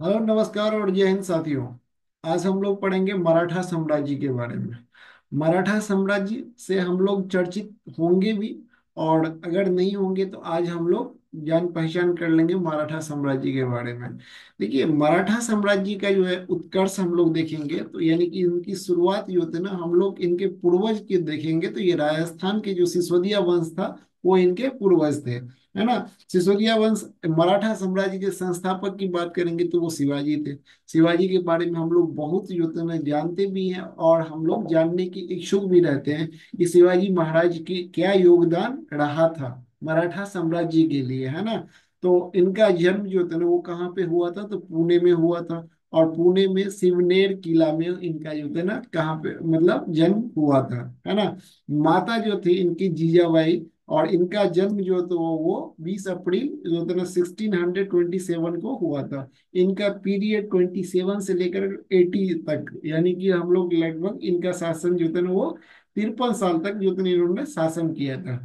Hello, नमस्कार और जय हिंद साथियों। आज हम लोग पढ़ेंगे मराठा साम्राज्य के बारे में। मराठा साम्राज्य से हम लोग चर्चित होंगे भी, और अगर नहीं होंगे तो आज हम लोग जान पहचान कर लेंगे मराठा साम्राज्य के बारे में। देखिए, मराठा साम्राज्य का जो है उत्कर्ष हम लोग देखेंगे तो यानी कि इनकी शुरुआत जो होती है ना, हम लोग इनके पूर्वज के देखेंगे तो ये राजस्थान के जो सिसोदिया वंश था वो इनके पूर्वज थे, है ना। सिसोदिया वंश। मराठा साम्राज्य के संस्थापक की बात करेंगे तो वो शिवाजी थे। शिवाजी के बारे में हम लोग बहुत जो होते हैं जानते भी हैं, और हम लोग जानने की इच्छुक भी रहते हैं कि शिवाजी महाराज की क्या योगदान रहा था मराठा साम्राज्य के लिए, है ना। तो इनका जन्म जो होता है ना वो कहाँ पे हुआ था, तो पुणे में हुआ था। और पुणे में शिवनेर किला में इनका जो होता है ना कहाँ पे मतलब जन्म हुआ था, है ना। माता जो थी इनकी जीजाबाई, और इनका जन्म जो तो वो 20 अप्रैल जो था ना 1627 को हुआ था। इनका पीरियड 27 से लेकर 80 तक, यानी कि हम लोग लगभग इनका शासन जो था ना वो 53 साल तक जो था ना इन्होंने शासन किया था।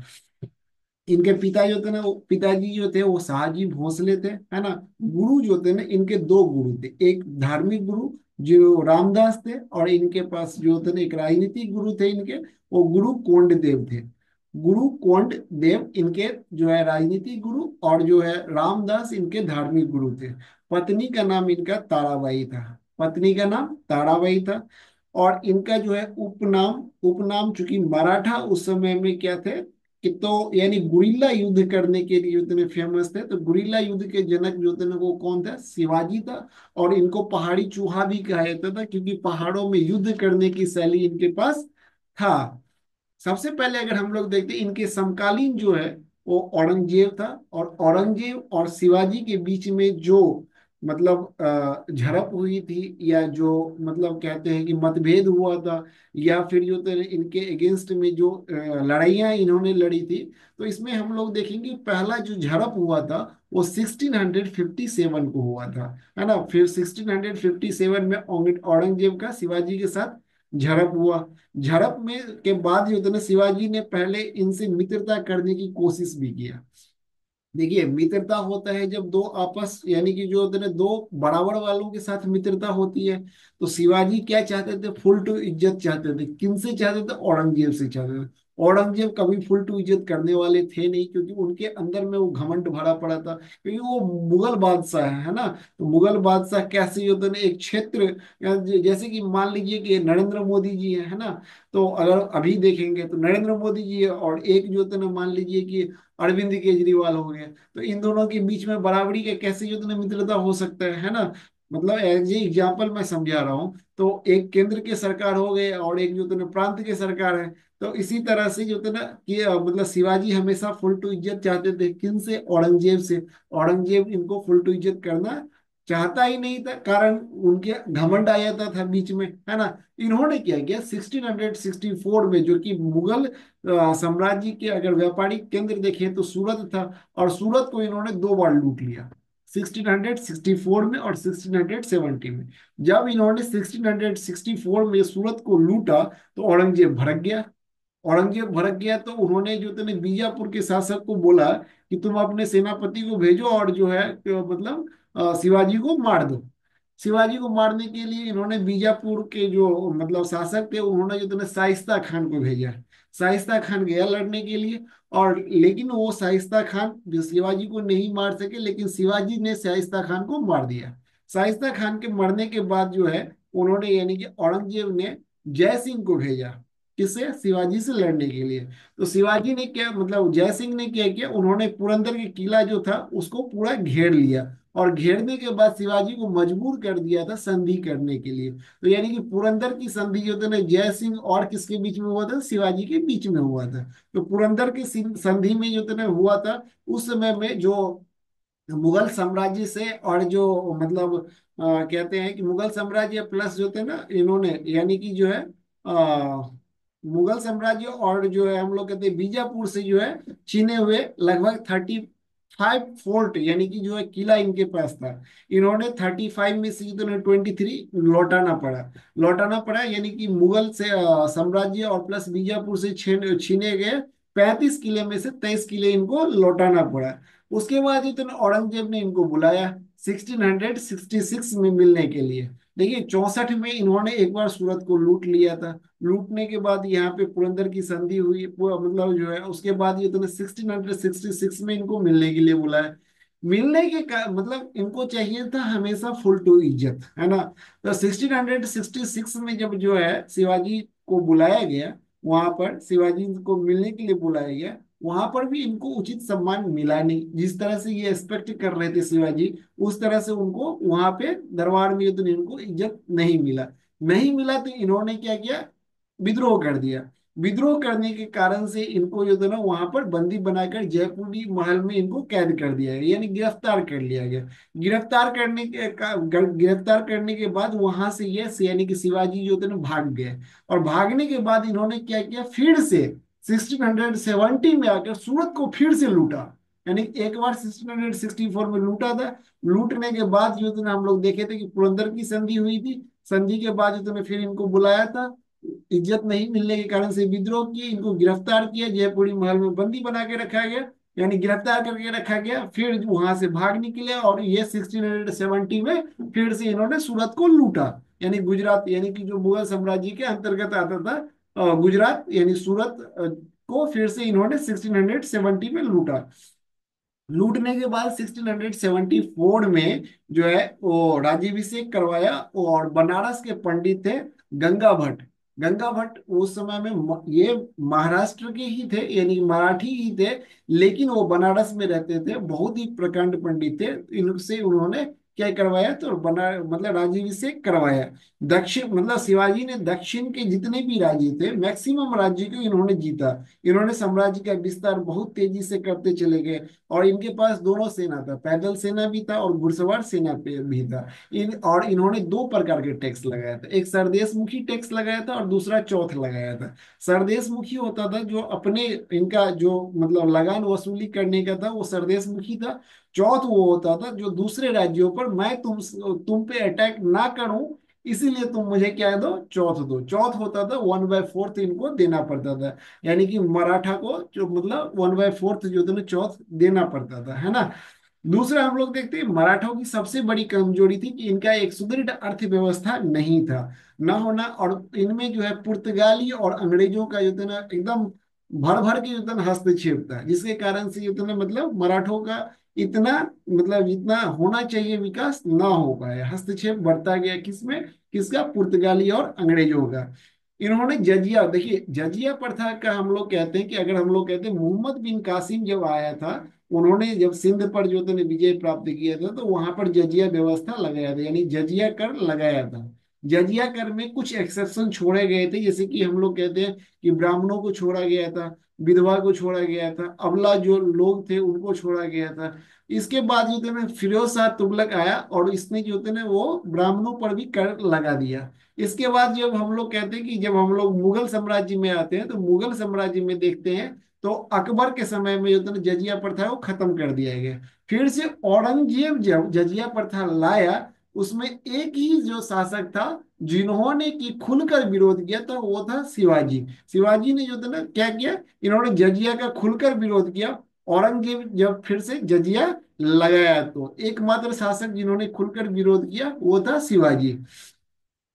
इनके पिता जो थे ना वो पिताजी जो थे वो शाहजी भोसले थे, है ना। गुरु जो थे ना इनके दो गुरु थे, एक धार्मिक गुरु जो रामदास थे, और इनके पास जो थे ना एक राजनीतिक गुरु थे इनके, वो गुरु कोंड देव थे। गुरु कोंड देव इनके जो है राजनीतिक गुरु, और जो है रामदास इनके धार्मिक गुरु थे। पत्नी का नाम इनका ताराबाई था। पत्नी का नाम ताराबाई था। और इनका जो है उपनाम उपनाम चूंकि मराठा उस समय में क्या थे कि तो यानी गुरिल्ला युद्ध करने के लिए उतने फेमस थे, तो गुरिल्ला युद्ध के जनक जो थे ना वो कौन था, शिवाजी था। और इनको पहाड़ी चूहा भी कहा जाता था क्योंकि पहाड़ों में युद्ध करने की शैली इनके पास था। सबसे पहले अगर हम लोग देखते हैं इनके समकालीन जो है वो औरंगजेब था। और औरंगजेब और शिवाजी के बीच में जो मतलब झड़प हुई थी, या जो मतलब कहते हैं कि मतभेद हुआ था, या फिर जो थे इनके अगेंस्ट में जो लड़ाइयाँ इन्होंने लड़ी थी, तो इसमें हम लोग देखेंगे पहला जो झड़प हुआ था वो 1657 को हुआ था, है ना। फिर 1657 में औरंगजेब का शिवाजी के साथ झड़प हुआ। झड़प में के बाद जो थे ना शिवाजी ने पहले इनसे मित्रता करने की कोशिश भी किया। देखिए, मित्रता होता है जब दो आपस यानी कि जो होते हैं ना दो बराबर वालों के साथ मित्रता होती है। तो शिवाजी क्या चाहते थे, फुल टू इज्जत चाहते थे। किनसे चाहते थे, औरंगजेब से चाहते थे। औरंगजेब कभी फुल टू इज्जत करने वाले थे नहीं, क्योंकि उनके अंदर में वो घमंड भरा पड़ा था, क्योंकि वो मुगल बादशाह है ना। तो मुगल बादशाह कैसे होते हैं ना, एक क्षेत्र जैसे कि मान लीजिए कि नरेंद्र मोदी जी है ना। तो अगर अभी देखेंगे तो नरेंद्र मोदी जी है, और एक जो होते हैं ना मान लीजिए कि अरविंद केजरीवाल हो गए। तो इन दोनों के बीच में बराबरी का कैसे युद्ध में मित्रता हो सकता है ना। मतलब एज ए एग्जाम्पल मैं समझा रहा हूँ। तो एक केंद्र के सरकार हो गए और एक जो तो ना प्रांत के सरकार है। तो इसी तरह से जो थे ना कि मतलब शिवाजी हमेशा फुल टू इज्जत चाहते थे, किन से, औरंगजेब से। औरंगजेब इनको फुल टू इज्जत करना चाहता ही नहीं था, कारण उनके घमंड आ जाता था बीच में, है ना। इन्होंने क्या किया 1664 में, जो कि मुगल साम्राज्य के अगर व्यापारिक केंद्र देखें तो सूरत था। और सूरत को इन्होंने दो बार लूट लिया, 1664 में और 1670 में। जब इन्होंने 1664 में सूरत को लूटा तो औरंगजेब भड़क गया। औरंगजेब भड़क गया तो उन्होंने जो थे बीजापुर के शासक को बोला कि तुम अपने सेनापति को भेजो, और जो है मतलब शिवाजी को मार दो। शिवाजी को मारने के लिए इन्होंने बीजापुर के जो मतलब शासक थे उन्होंने जो थे शाइस्ता खान को भेजा। शाइस्ता खान गया लड़ने के लिए, और लेकिन वो शाइस्ता खान जो शिवाजी को नहीं मार सके, लेकिन शिवाजी ने शाइस्ता खान को मार दिया। शाइस्ता खान के मरने के बाद जो है उन्होंने यानी कि औरंगजेब ने जय सिंह को भेजा, किससे, शिवाजी से लड़ने के लिए। तो शिवाजी ने क्या मतलब जय सिंह ने क्या किया, उन्होंने पुरंदर के किला जो था उसको पूरा घेर लिया। और घेरने के बाद शिवाजी को मजबूर कर दिया था संधि करने के लिए। तो यानी कि पुरंदर की संधि जो था ना जय सिंह और किसके बीच में हुआ था, शिवाजी के बीच में हुआ था। तो पुरंदर की संधि में जो था ना हुआ था, उस समय में जो मुगल साम्राज्य से और जो मतलब कहते हैं कि मुगल साम्राज्य प्लस जो थे ना इन्होंने यानी कि जो है मुगल साम्राज्य, और जो है हम लोग कहते हैं बीजापुर से जो है छीने हुए लगभग 35 फोर्ट यानी कि जो है किला इनके पास था। इन्होंने 35 में से जो है 23 लौटाना पड़ा यानी कि मुगल से साम्राज्य और प्लस बीजापुर से छीने छीने गए 35 किले में से 23 किले इनको लौटाना पड़ा। उसके बाद इतने औरंगजेब ने इनको बुलाया 1666 में मिलने के लिए। देखिए 64 में इन्होंने एक बार सूरत को लूट लिया था। लूटने के बाद यहाँ पे पुरंदर की संधि हुई, पूरा मतलब जो है उसके बाद ये तो 1666 में इनको मिलने के लिए बुलाया। मिलने के मतलब इनको चाहिए था हमेशा फुल टू इज्जत, है ना। तो 1666 में जब जो है शिवाजी को बुलाया गया, वहां पर शिवाजी को मिलने के लिए बुलाया गया, वहां पर भी इनको उचित सम्मान मिला नहीं। जिस तरह से ये एक्सपेक्ट कर रहे थे शिवाजी, उस तरह से उनको वहां पे दरबार में तो इनको इज्जत नहीं मिला। नहीं मिला तो इन्होंने क्या किया, विद्रोह कर दिया। विद्रोह करने के कारण से इनको जो था ना वहां पर बंदी बनाकर जयपुरी महल में इनको कैद कर दिया गया, यानी गिरफ्तार कर लिया गया। गिरफ्तार करने के बाद वहां से ये यानी कि शिवाजी जो थे ना भाग गए। और भागने के बाद इन्होंने क्या किया, फिर से 1670 में आकर सूरत को फिर से लूटा। यानी एक बार 1664 में लूटा था। लूटने के बाद जो थे ना हम लोग देखे थे कि पुरंदर की संधि हुई थी। संधि के बाद जो थे ना फिर इनको बुलाया था। इज्जत नहीं मिलने के कारण से विद्रोह किए, इनको गिरफ्तार किया, जयपुरी महल में बंदी बना के रखा गया, यानी गिरफ्तार करके रखा गया। फिर वहां से भाग निकले और ये 1670 में फिर से इन्होंने सूरत को लूटा। यानी गुजरात, यानी कि जो मुगल साम्राज्य के अंतर्गत आता था गुजरात, यानी सूरत को फिर से इन्होंने 1670 में लूटा। लूटने के बाद 1674 में जो है वो राज्याभिषेक करवाया। और बनारस के पंडित थे गंगा भट्ट। गंगा भट्ट उस समय में ये महाराष्ट्र के ही थे, यानी मराठी ही थे, लेकिन वो बनारस में रहते थे, बहुत ही प्रकांड पंडित थे। इनसे उन्होंने क्या करवाया, तो बना मतलब राज्याभिषेक करवाया। दक्षिण मतलब शिवाजी ने दक्षिण के जितने भी राज्य थे मैक्सिमम राज्य को इन्होंने जीता। इन्होंने साम्राज्य का विस्तार बहुत तेजी से करते चले गए। और इनके पास दोनों सेना था, पैदल सेना भी था और घुड़सवार सेना पे भी था। और इन्होंने दो प्रकार के टैक्स लगाया था, एक सरदेशमुखी टैक्स लगाया था और दूसरा चौथ लगाया था। सरदेशमुखी होता था जो अपने, इनका जो मतलब लगान वसूली करने का था वो सरदेशमुखी था। चौथ वो होता था जो दूसरे राज्यों पर मैं तुम पे अटैक ना करूं, इसीलिए तुम मुझे क्या दो, चौथ दो। चौथ होता था 1/4 इनको देना पड़ता था। यानी कि मराठा को जो मतलब 1/4 जो था ना चौथ देना पड़ता था, है ना। दूसरा हम लोग देखते हैं मराठों की सबसे बड़ी कमजोरी थी कि इनका एक सुदृढ़ अर्थव्यवस्था नहीं था, न होना। और इनमें जो है पुर्तगाली और अंग्रेजों का जो था ना एकदम भर भर के जो था ना हस्तक्षेप था, जिसके कारण से जो था ना मतलब मराठों का इतना मतलब जितना होना चाहिए विकास ना हो पाया। हस्तक्षेप बढ़ता गया किसमें, किसका, पुर्तगाली और अंग्रेजों का। इन्होंने जजिया, देखिए जजिया प्रथा का हम लोग कहते हैं कि अगर हम लोग कहते हैं मोहम्मद बिन कासिम जब आया था, उन्होंने जब सिंध पर जो था विजय प्राप्त किया था, तो वहां पर जजिया व्यवस्था लगाया था, यानी जजिया कर लगाया था। जजिया कर में कुछ एक्सेप्शन छोड़े गए थे, जैसे कि हम लोग कहते हैं कि ब्राह्मणों को छोड़ा गया था, विधवा को छोड़ा गया था, अबला जो लोग थे उनको छोड़ा गया था। इसके बाद जो थे ना फिरोज शाह तुगलक आया और इसने जो थे ना वो ब्राह्मणों पर भी कर लगा दिया। इसके बाद जब हम लोग कहते हैं कि जब हम लोग मुगल साम्राज्य में आते हैं, तो मुगल साम्राज्य में देखते हैं तो अकबर के समय में जो था ना जजिया प्रथा है वो खत्म कर दिया गया। फिर से औरंगजेब जब जजिया प्रथा लाया, उसमें एक ही जो शासक था जिन्होंने की खुलकर विरोध किया था, वो था शिवाजी। शिवाजी ने जो था ना क्या किया, इन्होंने जजिया का खुलकर विरोध किया। औरंगजेब जब फिर से जजिया लगाया, तो एकमात्र शासक जिन्होंने खुलकर विरोध किया वो था शिवाजी।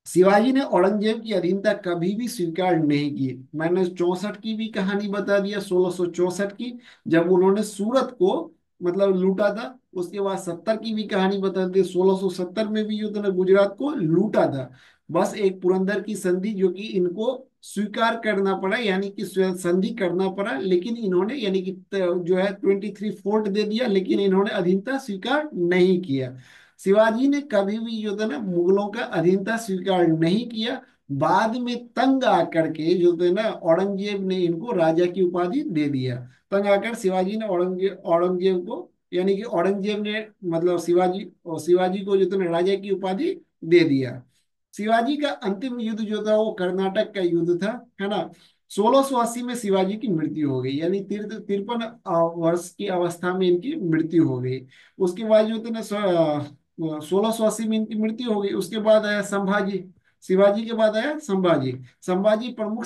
शिवाजी ने औरंगजेब की अधीनता कभी भी स्वीकार नहीं की। मैंने 64 की भी कहानी बता दिया, 1664 की, जब उन्होंने सूरत को मतलब लूटा था। उसके बाद 70 की भी कहानी बता दी, 1670 में भी जो था ना गुजरात को लूटा था। बस एक पुरंदर की संधि जो कि इनको स्वीकार करना पड़ा, यानी कि संधि करना पड़ा, लेकिन इन्होंने यानी कि जो है 23 फोर्ट दे दिया, लेकिन इन्होंने अधीनता स्वीकार नहीं किया। शिवाजी ने कभी भी जो था ना मुगलों का अधीनता स्वीकार नहीं किया। बाद में तंग आकर के जो थे ना औरंगजेब ने इनको राजा की उपाधि दे दिया। तंग आकर शिवाजी ने औरंगजेब को, यानी कि औरंगजेब ने मतलब शिवाजी और शिवाजी को जो था ना राजा की उपाधि दे दिया। शिवाजी का अंतिम युद्ध जो था वो कर्नाटक का युद्ध था, है ना। 1680 में शिवाजी की मृत्यु हो गई, यानी 53 वर्ष की अवस्था में इनकी मृत्यु हो गई। उसके बाद जो थे ना 1680 में इनकी मृत्यु हो गई। उसके बाद आया संभाजी। शिवाजी के बाद आया संभाजी। संभाजी प्रमुख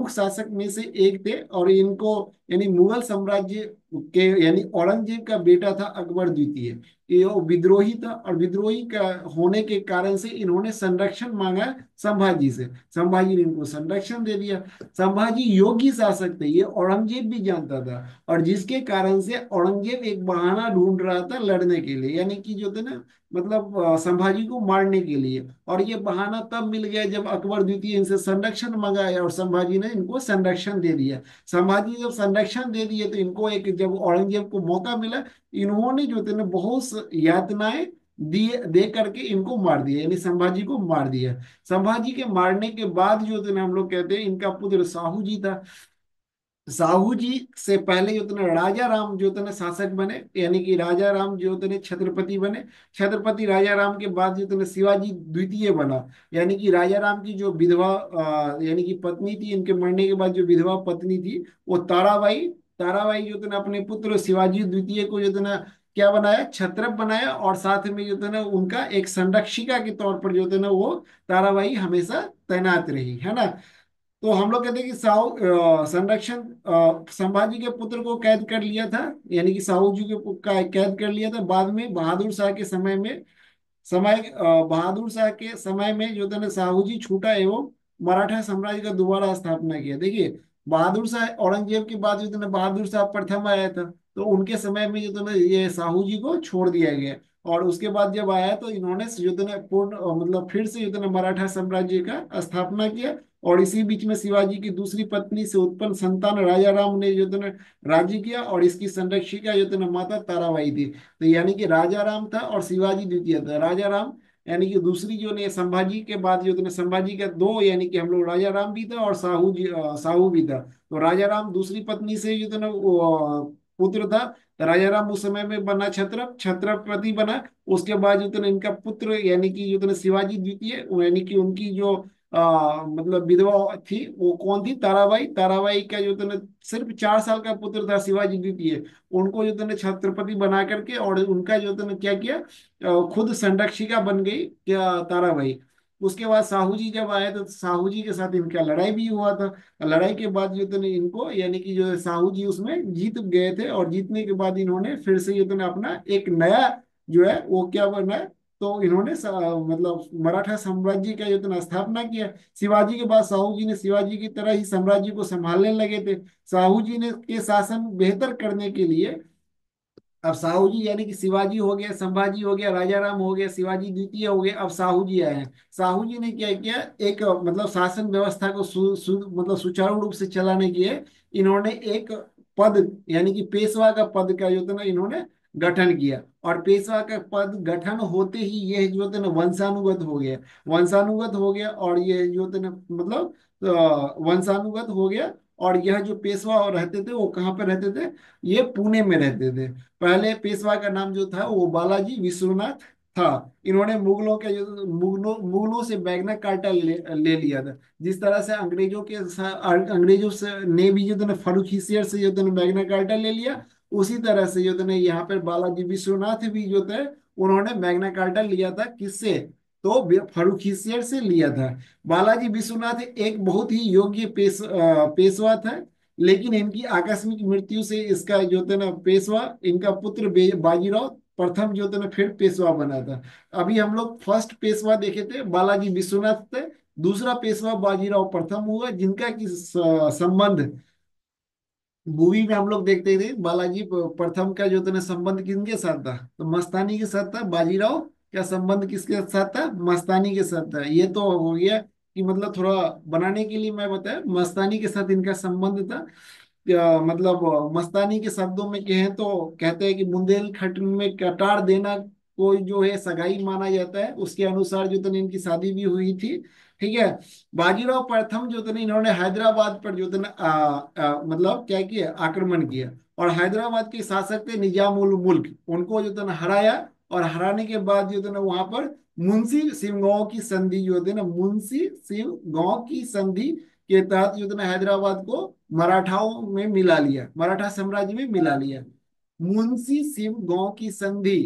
शासक में से एक थे, और इनको यानी मुगल साम्राज्य के यानी औरंगजेब का बेटा था अकबर द्वितीय। ये वो विद्रोही था, और विद्रोही का होने के कारण से इन्होंने संरक्षण मांगा संभाजी से। संभाजी ने इनको संरक्षण दे दिया। संभाजी योग्य शासक थे, ये औरंगजेब भी जानता था। और जिसके कारण से औरंगजेब एक बहाना ढूंढ रहा था लड़ने के लिए, यानी कि जो थे ना, मतलब संभाजी को मारने के लिए। और ये बहाना तब मिल गया जब अकबर द्वितीय इनसे संरक्षण मंगाया, और संभाजी ने इनको संरक्षण दे दिया। संभाजी जब संरक्षण दे दिए तो इनको एक, जब औरंगजेब को मौका मिला, इन्होंने जो थे ना बहुत यातनाएं दिए, दे करके इनको मार दिया, यानी संभाजी को मार दिया। संभाजी के मारने के बाद जो थे ना, हम लोग कहते हैं इनका पुत्र साहू जी था। साहू जी से पहले जो थे ना राजा राम जो थे ना शासक बने, यानी कि राजा राम जो थे ना छत्रपति बने। छत्रपति राजा राम के बाद जो थे ना शिवाजी द्वितीय बना। यानी कि राजा राम की जो विधवा यानी कि पत्नी थी, इनके मरने के बाद जो विधवा पत्नी थी, वो ताराबाई। ताराबाई जो थे ना अपने पुत्र शिवाजी द्वितीय को जो थे ना क्या बनाया, छत्रप बनाया। और साथ में जो थे ना उनका एक संरक्षिका के तौर पर जो थे ना वो ताराबाई हमेशा तैनात रही, है ना। तो हम लोग कहते हैं कि संरक्षण संभाजी के पुत्र को कैद कर लिया था, यानी कि साहू जी के कैद कर लिया था। बाद में बहादुर शाह के समय में, बहादुर शाह के समय में जो था ना साहू जी छूटा एवं मराठा साम्राज्य का दोबारा स्थापना किया। देखिए, बहादुर शाह औरंगजेब के बाद जो था ना बहादुर शाह प्रथम आया था, तो उनके समय में जो था ना ये साहू जी को छोड़ दिया गया। और उसके बाद जब आया तो इन्होंने जो था ना पूर्ण मतलब फिर से जो था ना मराठा साम्राज्य का स्थापना किया। और इसी बीच में शिवाजी की दूसरी पत्नी से उत्पन्न संतान राजा राम ने जो था ना राज्य किया, और इसकी संरक्षिका जो था ना माता ताराबाई थी। तो यानी कि राजा राम था और शिवाजी द्वितीय था। राजा राम यानी कि दूसरी जो ने संभाजी के बाद जो थे ना संभाजी का दो, यानी कि हम लोग राजा राम भी था और साहू भी था। तो राजा राम दूसरी पत्नी से जो था ना वो पुत्र था। तो राजा राम उस समय में बना छत्रपति बना। उसके बाद जो थे ना इनका पुत्र यानी कि जो थे ना शिवाजी द्वितीय, यानी कि उनकी जो मतलब विधवा थी वो कौन थी, ताराबाई। ताराबाई का जो थे ना सिर्फ 4 साल का पुत्र था शिवाजी द्वितीय। उनको जो थे ना छत्रपति बना करके, और उनका जो थे ना क्या किया, खुद संरक्षिका बन गई क्या, ताराबाई। उसके बाद साहू जी जब आए तो साहू जी के साथ इनका लड़ाई भी हुआ था। लड़ाई के बाद जो थे ना इनको, यानी कि जो साहू जी उसमें जीत गए थे, और जीतने के बाद इन्होंने फिर से जो थे ना अपना एक नया जो है वो क्या बना, तो इन्होंने मतलब मराठा साम्राज्य का जो थे ना स्थापना किया। शिवाजी के बाद साहू जी ने शिवाजी की तरह ही साम्राज्य को संभालने लगे थे। साहू जी ने के शासन बेहतर करने के लिए, अब साहू जी यानी कि शिवाजी हो गया, संभाजी हो गया, राजा राम हो गया, शिवाजी द्वितीय हो गए, अब साहू जी आए हैं। साहू जी ने क्या किया, एक मतलब शासन व्यवस्था को मतलब सुचारू रूप से चलाने के लिए इन्होंने एक पद, यानी कि पेशवा का पद का जो था ना इन्होंने गठन किया। और पेशवा का पद गठन होते ही ये जो था ना वंशानुगत हो गया। वंशानुगत हो गया, और ये जो था ना मतलब वंशानुगत हो गया। और यह जो पेशवा रहते थे वो कहाँ पे रहते थे, ये पुणे में रहते थे। पहले पेशवा का नाम जो था वो बालाजी विश्वनाथ था। इन्होंने मुगलों के जो मुगलों से मैग्ना कार्टा ले लिया था। जिस तरह से अंग्रेजों से ने भी जो था ना फर्रुखीसियर से जो था ना मैग्ना कार्टा ले लिया, उसी तरह से जो था ना यहाँ पर बालाजी विश्वनाथ भी जो थे उन्होंने मैग्ना कार्टा लिया था। किससे, तो फर्रुखीसियर से लिया था। बालाजी विश्वनाथ एक बहुत ही योग्य पेशवा था। लेकिन इनकी आकस्मिक मृत्यु से इसका जो थे ना पेशवा, इनका पुत्र बाजीराव प्रथम जो थे ना फिर पेशवा बना था। अभी हम लोग फर्स्ट पेशवा देखे थे बालाजी विश्वनाथ थे। दूसरा पेशवा बाजीराव प्रथम हुआ, जिनका की संबंध मूवी में हम लोग देखते थे। बालाजी प्रथम का जो था संबंध किसके साथ था, तो मस्तानी के साथ था। बाजीराव का संबंध किसके साथ था, मस्तानी के साथ था। ये तो हो गया कि मतलब थोड़ा बनाने के लिए मैं बताया, मस्तानी के साथ इनका संबंध था। मतलब मस्तानी के शब्दों में कहें तो कहते हैं कि बुंदेलखंड में कटार देना कोई जो है सगाई माना जाता है, उसके अनुसार जो थे इनकी शादी भी हुई थी। ठीक है। बाजीराव प्रथम जो थे इन्होंने हैदराबाद पर जो थे मतलब क्या किया, आक्रमण किया। और हैदराबाद के शासक थे निजाम उल मुल्क, उनको जो थे ना हराया। और हराने के बाद जो थे ना वहां पर मुंशी सिंहगांव की संधि जो थे ना, मुंशी सिंहगांव की संधि के तहत जो है ना हैदराबाद को मराठाओं में मिला लिया, मराठा साम्राज्य में मिला लिया। मुंशी सिंहगांव की संधि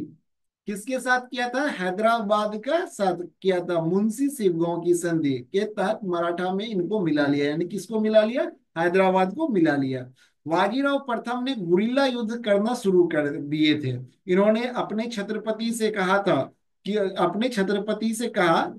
किसके साथ किया था, हैदराबाद का साथ किया था। मुंशी सिंहगांव की संधि के तहत मराठा में इनको मिला लिया, यानी किसको मिला लिया, हैदराबाद को मिला लिया। बाजीराव प्रथम ने गुरिल्ला युद्ध करना शुरू कर दिए थे। इन्होंने अपने छत्रपति से कहा था कि अपने छत्रपति से कहा,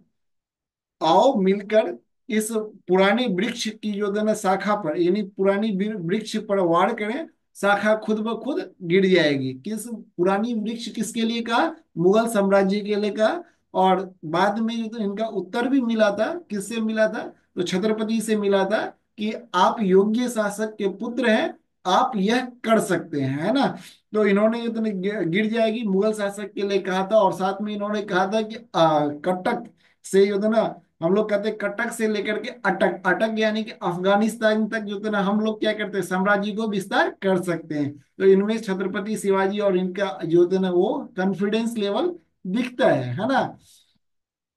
आओ मिलकर इस पुराने वृक्ष की जो है ना शाखा पर, यानी पुरानी वृक्ष पर वार करें, शाखा खुद ब खुद गिर जाएगी। किस पुरानी वृक्ष किसके लिए कहा? मुगल साम्राज्य के लिए कहा। और बाद में जो तो इनका उत्तर भी मिला था, किससे मिला था? तो छत्रपति से मिला था कि आप योग्य शासक के पुत्र हैं, आप यह कर सकते हैं, है ना। तो इन्होंने ये तो गिर जाएगी मुगल शासक के लिए कहा था। और साथ में इन्होंने कहा था कि कटक से जो है ना, हम लोग कहते हैं कटक से लेकर के अटक, अटक यानी कि अफगानिस्तान तक जो है ना हम लोग क्या करते हैं, साम्राज्य को विस्तार कर सकते हैं। तो इनमें छत्रपति शिवाजी और इनका जो है ना वो कॉन्फिडेंस लेवल दिखता है ना।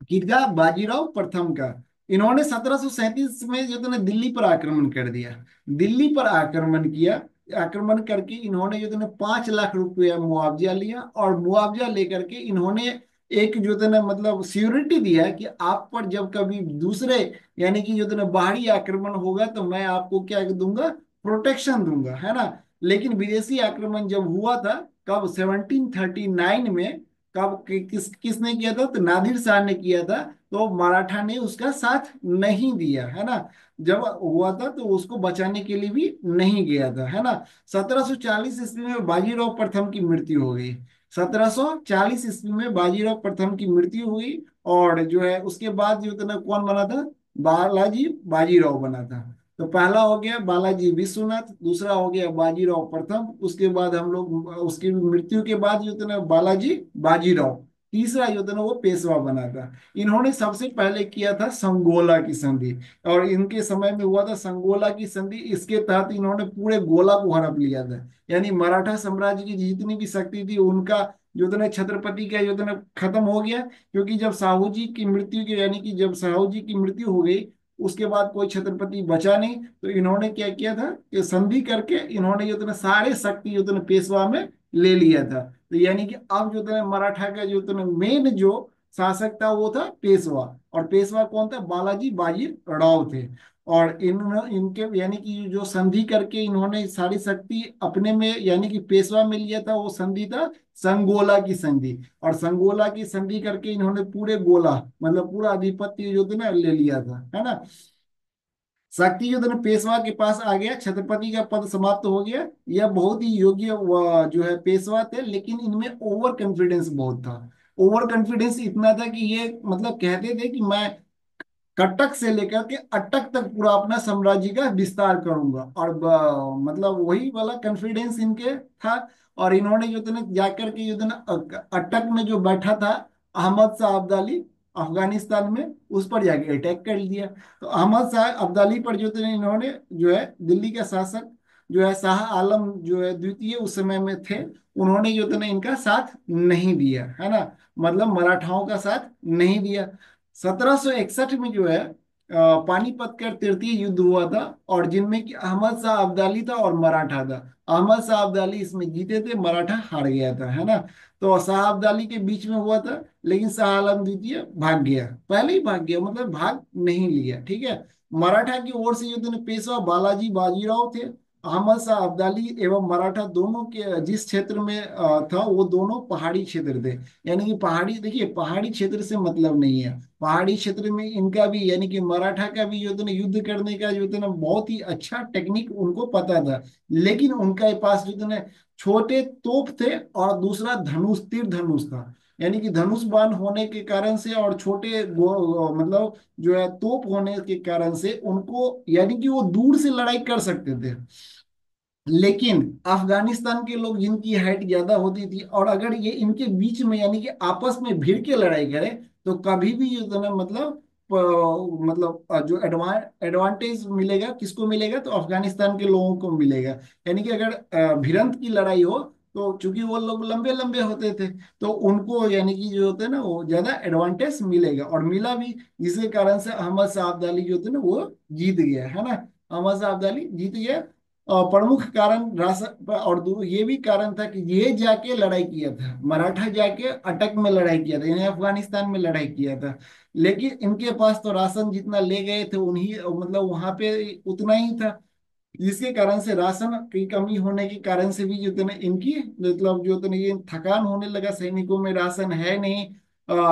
किरगा बाजीराव प्रथम का, इन्होंने 1737 में जो है ना दिल्ली पर आक्रमण कर दिया। दिल्ली पर आक्रमण किया। आक्रमण करके इन्होंने जो है ना 5 लाख रुपया मुआवजा लिया, और मुआवजा लेकर के इन्होंने एक जो है ना मतलब सिक्योरिटी दिया कि आप पर जब कभी दूसरे, यानी कि जो है ना बाहरी आक्रमण होगा तो मैं आपको क्या दूंगा, प्रोटेक्शन दूंगा, है ना। लेकिन विदेशी आक्रमण जब हुआ था, कब, 1739 में, कब किसने किया था? तो नादिर शाह ने किया था। तो मराठा ने उसका साथ नहीं दिया, है ना। जब हुआ था तो उसको बचाने के लिए भी नहीं गया था, है ना। 1740 ईस्वी में बाजीराव प्रथम की मृत्यु हो गई। 1740 ईस्वी में बाजीराव प्रथम की मृत्यु हुई। और जो है उसके बाद जो था ना कौन बना था? बालाजी बाजीराव बना था। तो पहला हो गया बालाजी विश्वनाथ, दूसरा हो गया बाजीराव प्रथम, उसके बाद हम लोग उसकी मृत्यु के बाद जो थे ना बालाजी बाजीराव, तीसरा जो था ना वो पेशवा बना था। इन्होंने सबसे पहले किया था संगोला की संधि। और इनके समय में हुआ था संगोला की संधि। इसके तहत इन्होंने पूरे गोला को हड़प लिया था। यानी मराठा साम्राज्य की जितनी भी शक्ति थी उनका जो था ना छत्रपति का जो था ना खत्म हो गया। क्योंकि जब साहू जी की मृत्यु की, यानी कि जब साहू जी की मृत्यु हो गई, उसके बाद कोई छत्रपति बचा नहीं। तो इन्होंने क्या किया था कि संधि करके इन्होंने जो था सारे शक्ति जो था पेशवा में ले लिया था। तो यानी कि अब जो था मराठा का जो था मेन जो शासक था वो था पेशवा। और पेशवा कौन था? बालाजी बाजी राव थे। और इन इनके यानी कि जो संधि करके इन्होंने सारी शक्ति अपने में, यानी कि पेशवा में लिया था, वो संधि था संगोला की संधि। और संगोला की संधि करके इन्होंने पूरे गोला, मतलब पूरा आधिपत्य जो था ना ले लिया था, है ना। शक्ति जो था ना पेशवा के पास आ गया, छत्रपति का पद समाप्त हो गया। यह बहुत ही योग्य जो है पेशवा थे, लेकिन इनमें ओवर कॉन्फिडेंस बहुत था। ओवर कॉन्फिडेंस इतना था कि ये मतलब कहते थे कि मैं कटक से लेकर के अटक तक पूरा अपना साम्राज्य का विस्तार करूंगा। और मतलब वही वाला कॉन्फिडेंस इनके था। और इन्होंने जो था ना जाकर के जो था ना अटक में जो बैठा था अहमद शाह अब्दाली, अफगानिस्तान में, उस पर जाके अटैक कर लिया। तो अहमद शाह अब्दाली पर जो थे इन्होंने जो है दिल्ली का शासक जो है शाह आलम जो है द्वितीय उस समय में थे, उन्होंने जो था ना इनका साथ नहीं दिया, है ना। मतलब मराठाओं का साथ नहीं दिया। 1761 में जो है पानीपत का तृतीय युद्ध हुआ था। और जिनमें कि अहमद शाह अब्दाली था और मराठा था। अहमद शाह अब्दाली इसमें जीते थे, मराठा हार गया था, है ना। तो शाह अब्दाली के बीच में हुआ था। लेकिन शाह आलम द्वितीय भाग गया, पहले ही भाग गया, मतलब भाग नहीं लिया, ठीक है। मराठा की ओर से युद्ध में पेशवा बालाजी बाजीराव थे। अहमद शाह अब्दाली एवं मराठा दोनों के जिस क्षेत्र में था वो दोनों पहाड़ी क्षेत्र थे। यानी कि पहाड़ी, देखिए पहाड़ी क्षेत्र से मतलब नहीं है, पहाड़ी क्षेत्र में इनका भी, यानी कि मराठा का भी जो है ना युद्ध करने का जो है ना बहुत ही अच्छा टेक्निक उनको पता था। लेकिन उनके पास जो है ना छोटे तोप थे, और दूसरा धनुष, तीर धनुष था। यानी कि धनुष बाण होने के कारण से और छोटे मतलब जो है तोप होने के कारण से उनको, यानी कि वो दूर से लड़ाई कर सकते थे। लेकिन अफगानिस्तान के लोग जिनकी हाइट ज्यादा होती थी, और अगर ये इनके बीच में यानी कि आपस में भिड़ के लड़ाई करे, तो कभी भी ये जो है ना मतलब मतलब जो एडवांटेज मिलेगा किसको मिलेगा? तो अफगानिस्तान के लोगों को मिलेगा। यानी कि अगर भिड़ंत की लड़ाई हो, तो चूंकि वो लोग लंबे लंबे होते थे, तो उनको यानी कि जो होते हैं ना वो ज्यादा एडवांटेज मिलेगा, और मिला भी। जिसके कारण से अहमद शाह अब्दाली जो थे ना वो जीत गया, है ना। अहमद शाह अब्दाली जीत गया। प्रमुख कारण और ये भी कारण था कि ये जाके लड़ाई किया था, मराठा जाके अटक में लड़ाई किया था, यानी अफगानिस्तान में लड़ाई किया था। लेकिन इनके पास तो राशन जितना ले गए थे उन्हीं, मतलब वहां पे उतना ही था। जिसके कारण से राशन की कमी होने के कारण से भी जो थे ना इनकी मतलब जो थे ना ये थकान होने लगा, सैनिकों में राशन है नहीं,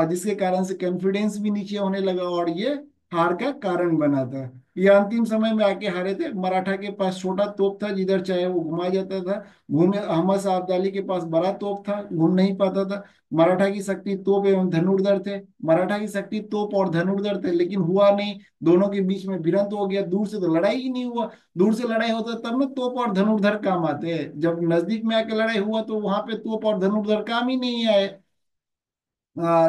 जिसके कारण से कॉन्फिडेंस भी नीचे होने लगा और ये हार का कारण बना था। ये अंतिम समय में आके हारे थे। मराठा के पास छोटा तोप था, जिधर चाहे वो घुमा जाता था। घूमे अहमद शाह अब्दाली के पास बड़ा तोप था, घूम नहीं पाता था। मराठा की शक्ति तोप एवं धनुर्धर थे, मराठा की शक्ति तोप और धनुर्धर थे, लेकिन हुआ नहीं। दोनों के बीच में भिड़ंत हो गया, दूर से तो लड़ाई ही नहीं हुआ। दूर से लड़ाई होता है तब ना तोप और धनुर्धर काम आते हैं, जब नजदीक में आके लड़ाई हुआ तो वहां पे तोप और धनुर्धर काम ही नहीं आए।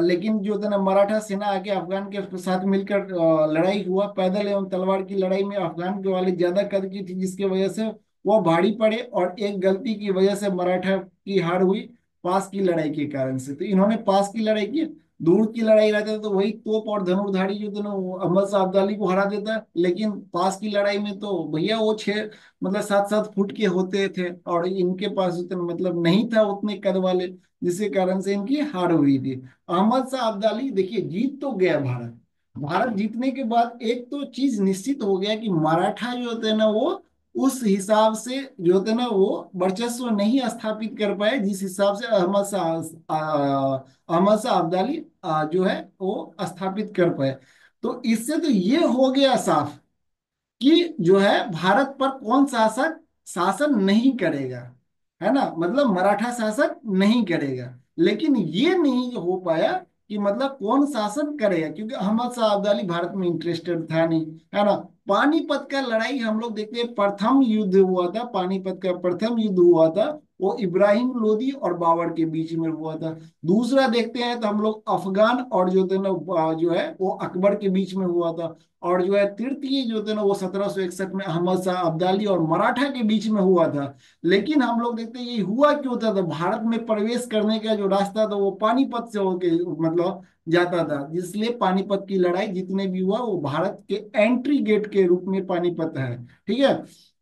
लेकिन जो था ना मराठा सेना आके अफगान के साथ मिलकर लड़ाई हुआ, पैदल एवं तलवार की लड़ाई में अफगान के वाले ज्यादा कद की थी, जिसकी वजह से वो भारी पड़े और एक गलती की वजह से मराठा की हार हुई, पास की लड़ाई के कारण से। तो इन्होंने पास की लड़ाई की। दूर की लड़ाई रहता तो वही तोप और धनुर्धारी जो थे ना वो अहमद शाह अब्दाली को हरा देता, लेकिन पास की लड़ाई में तो भैया वो छह मतलब 7-7 फुट के होते थे और इनके पास उतना मतलब नहीं था उतने कद वाले, जिसके कारण से इनकी हार हुई थी। अहमद शाह अब्दाली देखिए जीत तो गया भारत। भारत जीतने के बाद एक तो चीज निश्चित हो गया कि मराठा जो होते हैं ना वो उस हिसाब से जो होते हैं ना वो वर्चस्व नहीं स्थापित कर पाए, जिस हिसाब से अहमद शाह अब्दाली जो है वो स्थापित कर पाए। तो इससे तो ये हो गया साफ कि जो है भारत पर कौन शासक शासन नहीं करेगा, है ना, मतलब मराठा शासक नहीं करेगा। लेकिन ये नहीं हो पाया कि मतलब कौन शासन करेगा, क्योंकि अहमद शाह अब्दाली भारत में इंटरेस्टेड था नहीं, है ना। पानीपत का लड़ाई हम लोग देखते हैं, प्रथम युद्ध हुआ था, पानीपत का प्रथम युद्ध हुआ था, वो इब्राहिम लोदी और बाबर के बीच में हुआ था। दूसरा देखते हैं तो हम लोग अफगान और जो थे ना जो है वो अकबर के बीच में हुआ था। और जो है तृतीय जो थे ना वो 1761 में अहमद शाह अब्दाली और मराठा के बीच में हुआ था। लेकिन हम लोग देखते हैं ये हुआ क्यों था, तो भारत में प्रवेश करने का जो रास्ता था वो पानीपत से होके मतलब जाता था, इसलिए पानीपत की लड़ाई जितने भी हुआ वो भारत के एंट्री गेट के रूप में पानीपत है। ठीक है।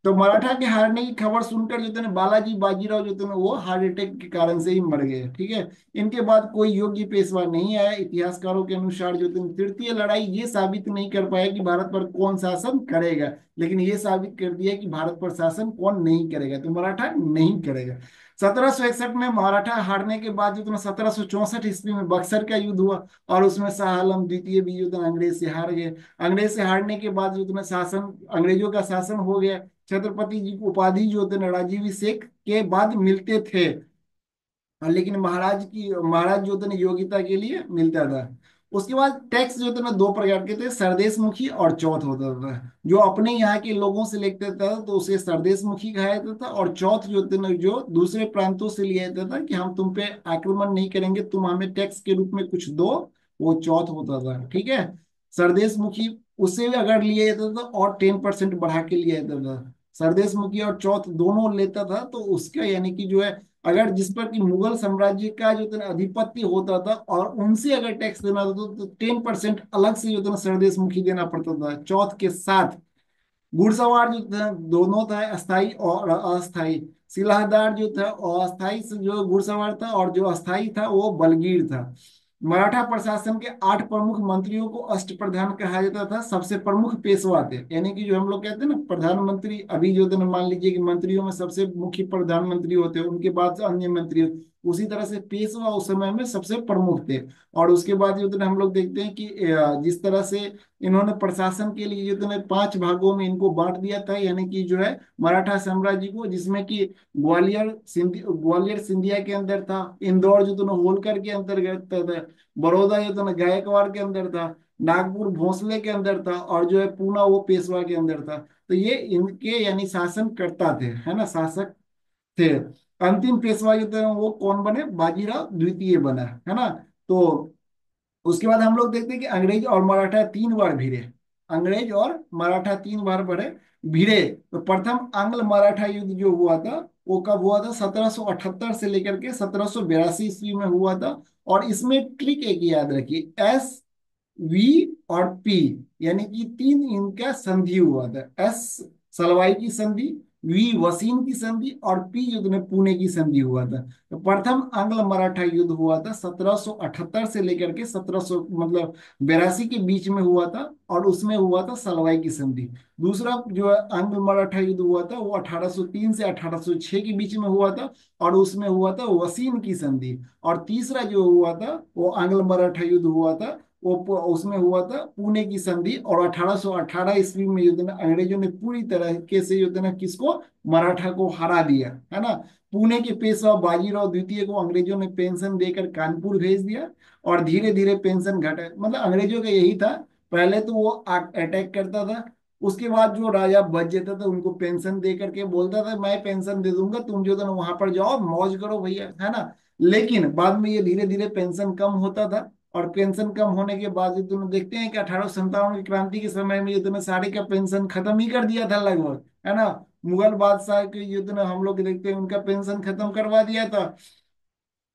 तो मराठा के हारने की खबर सुनकर जो थे ना बालाजी बाजीराव जो थे ना वो हार्ट अटैक के कारण से ही मर गए। ठीक है। इनके बाद कोई योग्य पेशवा नहीं आया। इतिहासकारों के अनुसार जो तृतीय लड़ाई ये साबित नहीं कर पाया कि भारत पर कौन शासन करेगा, लेकिन ये साबित कर दिया कि भारत पर शासन कौन नहीं करेगा, तो मराठा नहीं करेगा। 1761 में मराठा हारने के बाद जो 1764 ईस्वी में बक्सर का युद्ध हुआ और उसमें शाह आलम द्वितीय भी जो अंग्रेज से हार गए। अंग्रेज से हारने के बाद जो शासन अंग्रेजों का शासन हो गया। छत्रपति जी की उपाधि जो थे राजाभिषेक के बाद मिलते थे, लेकिन महाराज जो थे ना योग्यता के लिए मिलता था। उसके बाद टैक्स जो थे ना दो प्रकार के थे, सरदेश मुखी और चौथ होता था। जो अपने यहाँ के लोगों से लेते था तो उसे सरदेश मुखी कहा जाता था, और चौथ जो थे ना जो दूसरे प्रांतों से लिया जाता था कि हम तुम पे आक्रमण नहीं करेंगे, तुम हमें टैक्स के रूप में कुछ दो, वो चौथ होता था। ठीक है। सरदेश मुखी उसे भी अगर लिया जाता था और 10% बढ़ा के लिया जाता था। सरदेश मुखी और चौथ दोनों लेता था तो उसका यानी कि जो है अगर जिस पर कि मुगल साम्राज्य का जो था अधिपत्य होता था और उनसे अगर टैक्स देना होता तो 10% अलग से जो था सरदेश मुखी देना पड़ता था चौथ के साथ। घुड़सवार जो था दोनों था, अस्थाई और अस्थाई। सिलाहदार जो था अस्थाई से जो घुड़सवार था, और जो अस्थाई था वो बलगीर था। मराठा प्रशासन के 8 प्रमुख मंत्रियों को अष्टप्रधान कहा जाता था। सबसे प्रमुख पेशवा थे, यानी कि जो हम लोग कहते हैं ना प्रधानमंत्री, अभी जो थे ना मान लीजिए कि मंत्रियों में सबसे मुख्य प्रधानमंत्री होते हैं, उनके बाद से अन्य मंत्री होते, उसी तरह से पेशवा उस समय में सबसे प्रमुख थे। और उसके बाद जो थे ना हम लोग देखते हैं कि जिस तरह से इन्होंने प्रशासन के लिए जो है 5 भागों में इनको बांट दिया था, यानी कि जो है मराठा साम्राज्य को, जिसमें कि ग्वालियर सिंधिया के अंदर था, इंदौर जो है होलकर के अंतर्गत था, बड़ौदा जो है गायकवाड़ के अंदर था, नागपुर भोंसले के अंदर था, और जो है पूना वो पेशवा के अंदर था। तो ये इनके यानी शासन करता थे, है ना, शासक थे। अंतिम पेशवा जो थे वो कौन बने, बाजीराव द्वितीय बना, है ना। तो उसके बाद हम लोग देखते हैं कि अंग्रेज और मराठा 3 बार भिड़े। अंग्रेज और मराठा 3 बार बड़े भिड़े। तो प्रथम आंग्ल मराठा युद्ध जो हुआ था वो कब हुआ था, 1778 से लेकर के 1782 ईस्वी में हुआ था। और इसमें ट्रिक एक याद रखिए, एस वी और पी, यानी कि 3 इनका संधि हुआ था। एस सलवाई की संधि, वी वसीन की संधि और पी युद्ध में पुणे की संधि हुआ था। तो प्रथम आंग्ल मराठा युद्ध हुआ था 1778 से लेकर के 1700 मतलब 82 के बीच में हुआ था, और उसमें हुआ था सलवाई की संधि। दूसरा जो आंग्ल मराठा युद्ध हुआ था वो 1803 से 1806 के बीच में हुआ था, और उसमें हुआ था वसीन की संधि। और तीसरा जो हुआ था वो आंग्ल मराठा युद्ध हुआ था, उसमें हुआ था पुणे की संधि। और 1818 ईस्वी में युद्ध ने अंग्रेजों ने पूरी तरीके से युद्ध ने किसको, मराठा को हरा दिया, है ना। पुणे के पेशवा बाजीराव द्वितीय को अंग्रेजों ने पेंशन देकर कानपुर भेज दिया, और धीरे धीरे पेंशन घटा, मतलब अंग्रेजों का यही था। पहले तो वो अटैक करता था, उसके बाद जो राजा बच जाता था उनको पेंशन दे करके बोलता था मैं पेंशन दे दूंगा, तुम जो है ना वहां पर जाओ मौज करो भैया, है ना। लेकिन बाद में ये धीरे धीरे पेंशन कम होता था, और पेंशन कम होने के बाद युद्ध में देखते हैं कि 1857 की क्रांति के समय में युद्ध में सारे का पेंशन खत्म ही कर दिया था लगभग, है ना। मुगल बादशाह के युद्ध में हम लोग देखते हैं उनका पेंशन खत्म करवा दिया था,